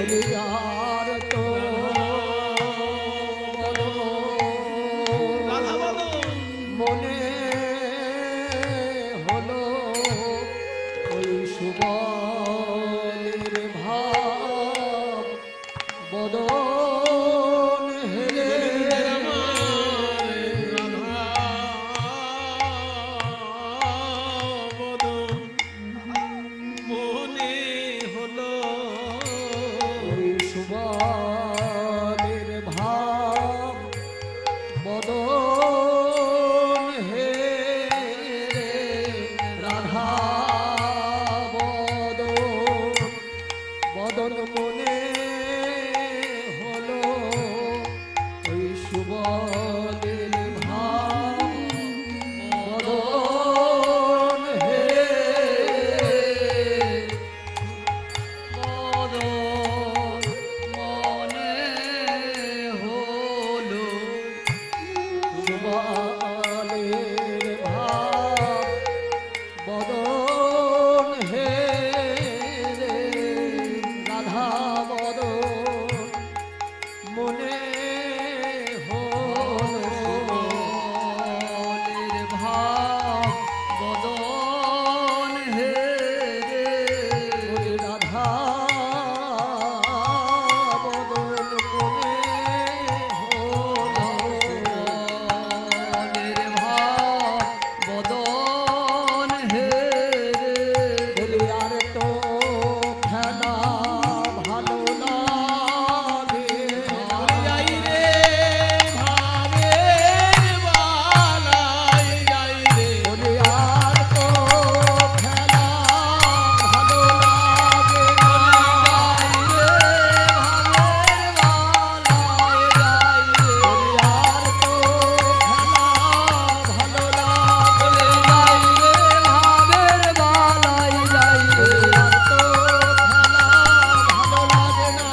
বলি আর তো বলো
রাধা বদন
মনে হলো ওই সুবলের ভাব বদন হেরে
মনে হলো
ওই সুবলের ভাব বদন হেরে রাধা বদন বদন মনে হলো ওই সুবলের ভাব বদন হেরে
বদন মনে হলো
সুবলের ভাব বদন হেরে রাধা বদন মনে হলো
বলের ভাব বদন হেরে
ওই রাধা বদন মনে হলো
বলের ভাব বদন হেরে
বলি আর তো খেলা ভালো লাগে
যাই রে ভাবের বালাই যাই রে
বলি আর তো খেলা ভালো লাগে বলি আর তো খেলা ভালো লাগে আর তো খেলা ভালো লাগে না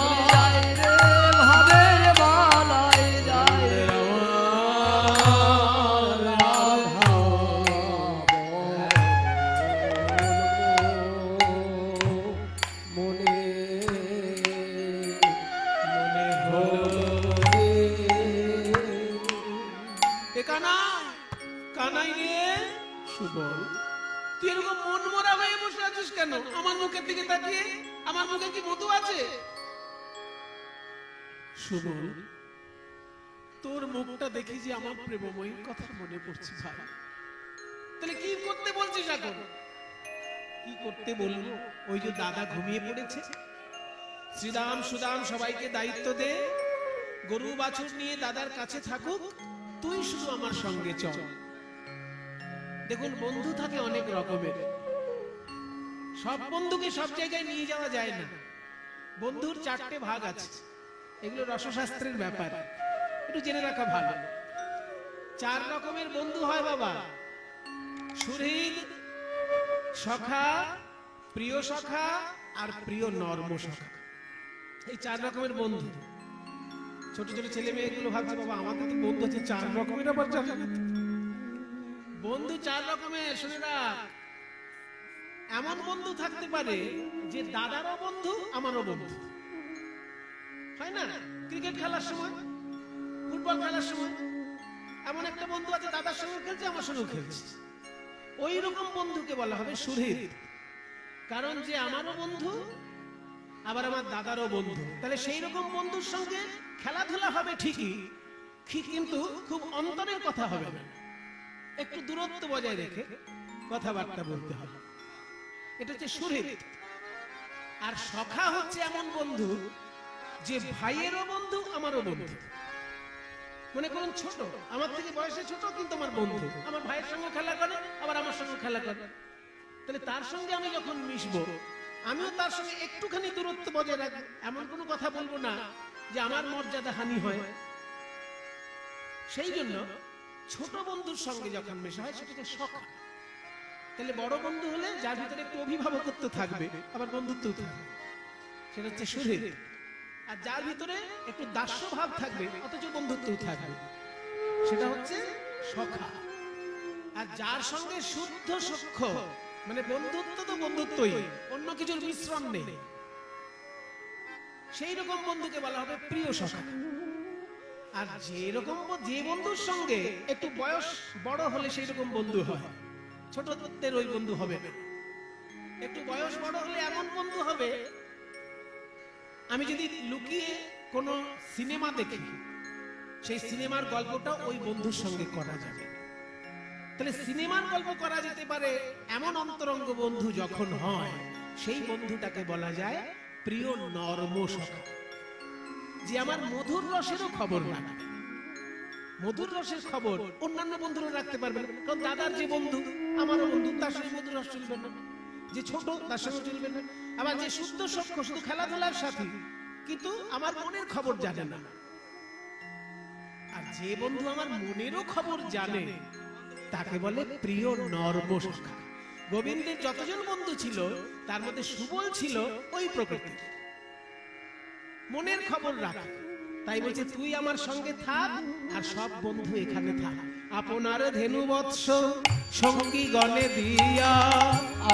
এ কানাই কানাই রে সুবল তুই এরকম মন মরা হয়ে বসে আছিস কেন আমার মুখের দিকে তাকিয়ে আমার মুখে কি মধু আছে সুবল তোর মুখটা দেখি যে আমার প্রেমময়ীর কথা মনে পড়ছে ভাই তাহলে কি করতে বলছিস এখন কি করতে বলবো ওই যে দাদা ঘুমিয়ে পড়েছে শ্রীদাম সুদাম সবাইকে দায়িত্ব দে গরু বাছুর নিয়ে দাদার কাছে থাকুক তুই শুধু আমার সঙ্গে চল দেখুন বন্ধু থাকে অনেক রকমের সব বন্ধুকে সব জায়গায় নিয়ে যাওয়া যায় না বন্ধুর চারটে ভাগ আছে এগুলো রসশাস্ত্রের ব্যাপার একটু জেনে রাখা ভালো চার রকমের বন্ধু হয় বাবা সুহৃদ সখা প্রিয় সখা আর প্রিয় নর্ম সখা এই চার রকমের বন্ধু ছোট ছোট ছেলে মেয়েগুলো ভাবছে বাবা আমাদের তো বন্ধু আছে চার রকমের আবার জানি না তো। বন্ধু চার রকমের শুনে রাখ এমন বন্ধু থাকতে পারে যে দাদারও বন্ধু আমারও বন্ধু হয় না ক্রিকেট খেলার সময় ফুটবল খেলার সময় এমন একটা বন্ধু আছে দাদার সঙ্গে খেলছে আমার সঙ্গে খেলছে ওই রকম বন্ধুকে বলা হবে সুহৃদ কারণ যে আমারও বন্ধু আবার আমার দাদারও বন্ধু তাহলে সেই রকম বন্ধুর সঙ্গে খেলাধুলা হবে ঠিকই কিন্তু খুব অন্তরের কথা হবে না একটু দূরত্ব বজায় রেখে কথাবার্তা বলতে হবে এটা হচ্ছে সুহৃদ আর সখা হচ্ছে এমন বন্ধু যে ভাইয়েরও বন্ধু আমারও বন্ধু মনে করুন ছোট আমার থেকে বয়সে ছোট কিন্তু আমার বন্ধু আমার ভাইয়ের সঙ্গে খেলা করে আবার আমার সঙ্গে খেলা করে তাহলে তার সঙ্গে আমি যখন মিশবো আমিও তার সঙ্গে একটুখানি দূরত্ব বজায় রাখবো এমন কোনো কথা বলবো না যে আমার মর্যাদা হানি হয় সেই জন্য ছোট বন্ধুর সঙ্গে যখন মেশা হয় সেটাকে সখা তাহলে বড় বন্ধু হলে যার ভিতরে একটু অভিভাবকত্ব থাকবে আবার বন্ধুত্ব থাকবে সেটা হচ্ছে সুহৃদ আর যার ভিতরে একটু দাস্য ভাব থাকবে অথচ বন্ধুত্ব থাকবে সেটা হচ্ছে সখা আর যার সঙ্গে শুদ্ধ সখ্য মানে বন্ধুত্ব তো বন্ধুত্বই অন্য কিছুর মিশ্রণ নেই সেই রকম বন্ধুকে বলা হবে প্রিয় সখা। আর যে বন্ধুর সঙ্গে একটু বয়স বড় হলে সেই রকম বন্ধু হয়, ছোটদের ওই বন্ধু হবে না। একটু বয়স বড় হলে এমন বন্ধু হবে, আমি যদি লুকিয়ে কোনো সিনেমা দেখি, সেই সিনেমার গল্পটা ওই বন্ধুর সঙ্গে করা যাবে। তাহলে সিনেমার গল্প করা যেতে পারে এমন অন্তরঙ্গ বন্ধু যখন হয়, সেই বন্ধুটাকে বলা যায় প্রিয় নর্ম সখা। যে আমার মধুর রসেরও খবর রাখে, মধুর রসের খবর অন্যান্য বন্ধুরা রাখতে পারবে না। কারণ দাদার যে বন্ধু আমারও বন্ধু, তার সঙ্গে মধুর রস চলবে না। যে ছোট তার সঙ্গে চলবে না। আবার যে শুদ্ধ সখ্য, শুধু খেলাধুলার সাথী, কিন্তু আমার মনের খবর জানে না। আর যে বন্ধু আমার মনেরও খবর জানে, তাকে বলে প্রিয় নর্ম সখা। গোবিন্দের যতজন বন্ধু ছিল, তার মধ্যে সুবল ছিল ওই প্রকৃতির, মনের খবর রাখা। তাই বলছে তুই আমার সঙ্গে থাক, আর সব বন্ধু এখানে থাক। আপনার ধেনু বৎস সঙ্গী গণে দিয়া,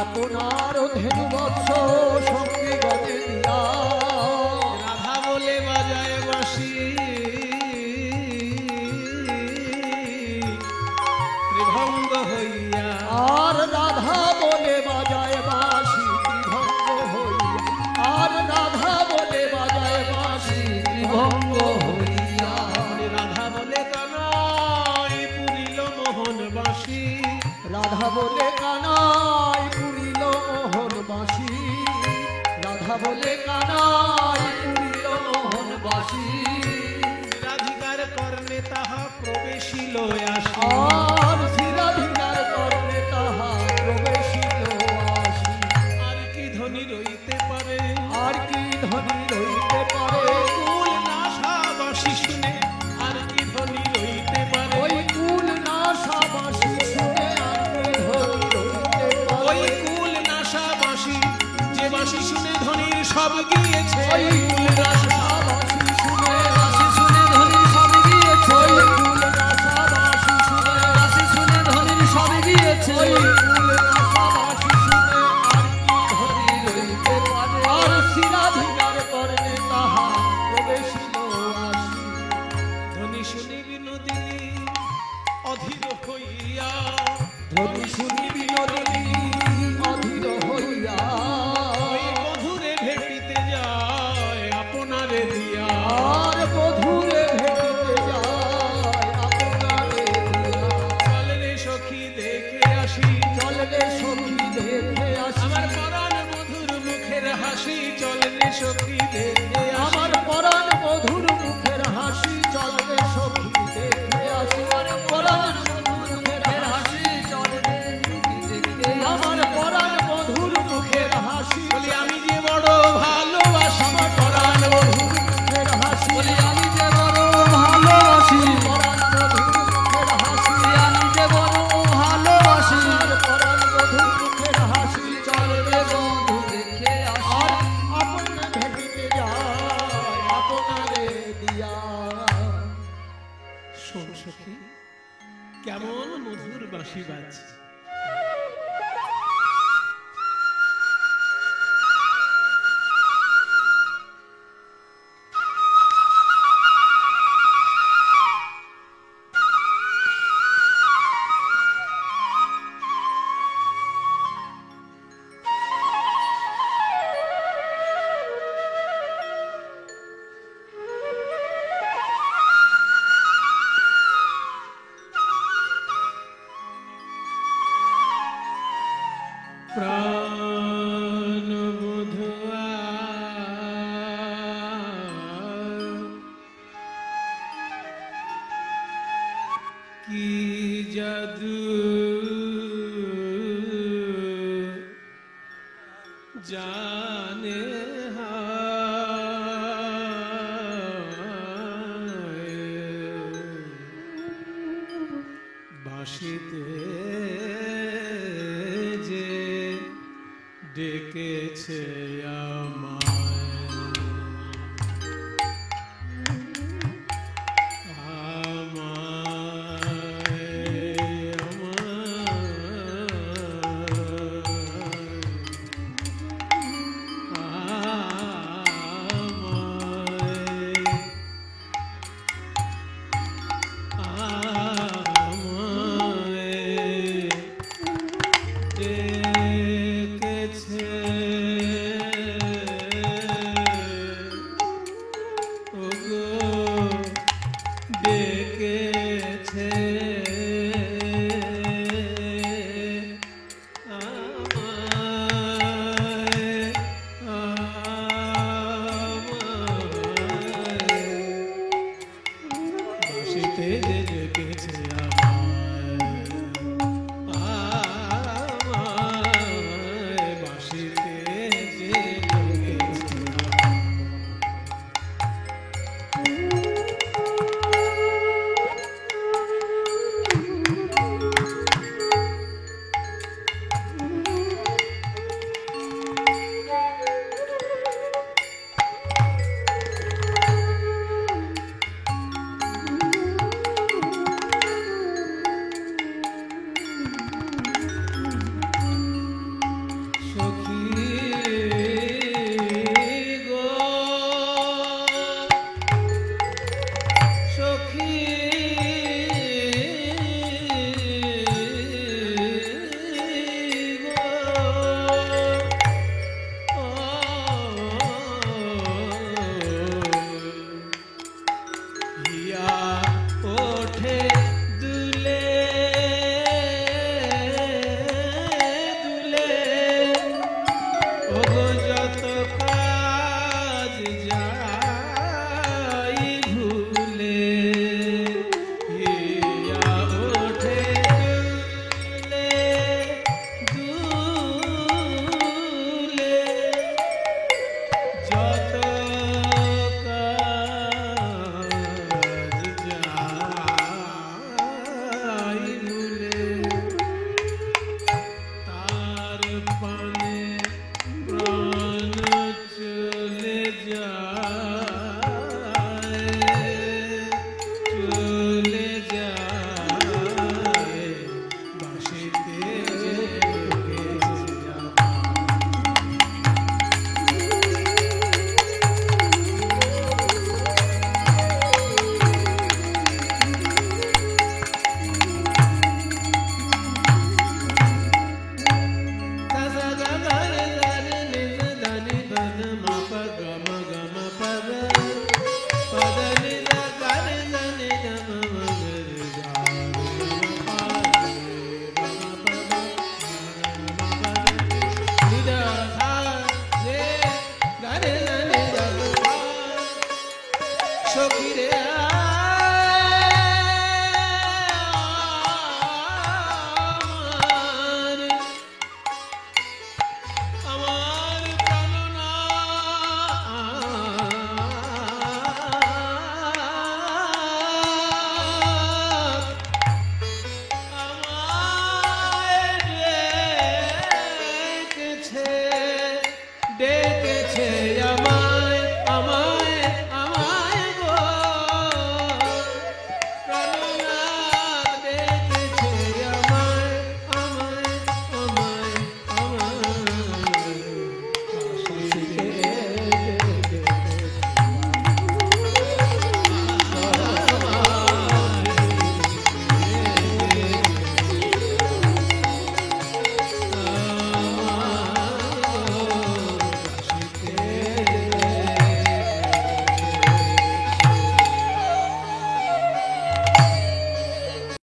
আপনার ধেনু বৎস সঙ্গে গণে দিয়া,
রাধা বলে বাজায় বাঁশি, ত্রিভঙ্গ হইয়া।
আর রাধা বলে বাজায় বাঁশি ত্রিভঙ্গ হইয়া, আর রাধা বলে বাজায় বাঁশি
ত্রিভঙ্গ হইয়া।
রাধা বলে কানাই পুরিল মোহন বাঁশি,
রাধা বলে কানাই পুরিল মোহন বাঁশি, রাধা বলে কানাই পুরিল মোহন বাঁশি,
রাধিকার কর্ণে তাহা প্রবেশিল আসি।
আর শিরাধিকার কর্ণে তাহা প্রবেশিল আসি।
আর কি ধ্বনি রইতে পারে,
আর কি ধ্বনি রইতে পারে,
কুল নাশা বাঁশি শুনে, আর কি ধ্বনি রইতে পারে,
ওই কুল নাশা বাঁশি শুনে আর কি ধ্বনি রইতে
ওই
পারে,
কুল নাশা বাঁশি, যে বাঁশি শুনে ধ্বনির সব গিয়েছে।
ওই কুল নাশা বাঁশি শুনে
বাঁশি শুনে ধ্বনির সব গিয়েছে,
ওই কুল নাশা বাঁশি শুনে,
বাঁশি শুনে ধ্বনির সব গিয়েছে।
ওই কুল নাশা বাঁশি শুনে আর কি ধ্বনি রইতে পারে, আর শিরাধিকার কর্ণে তাহা প্রবেশিল আসি।
ধ্বনি শুনি বিনোদিনী অধীর হইয়া,
ধ্বনি শুনি বিনোদিনী অধীর হইয়া,
ওই মধুরে ভেটিতে যায় আপনারে দিয়া।
আর বধূরে ভেটিতে যায় আপনারে দিয়া।
চল রে সখী দেখে আসি,
চল রে সখী দেখে আসি,
আমার পরাণ মধুর মুখের হাসি। চল রে সখী দেখে আসি,
আমার পরাণ মধুর মুখের হাসি। চল রে সখী দেখে আসি, আমার পরাণ মধুর মুখের হাসি।
চল রে সখী দেখে
আমার পরাণ মধুর মুখের হাসি।
বলি আমি যে বড় ভালোবাসি,
আমার পরাণ মধুর মুখের হাসি।
বলি আমি যে বড় ভালোবাসি,
পরাণ মধুর মুখের হাসি।
আমি যে বড় ভালোবাসি।
আমার পরাণ মধুর মুখের হাসি।
চল রে বন্ধু দেখে আসি।
আর আপন ভেটিতে যায় আপনারে দিয়া।
শোন সখী, কেমন মধুর বাঁশি বাজছে। প্রাণ বধুয়া কি জাদু জানে বাঁশিতে যে ডেকেছে আমায় পান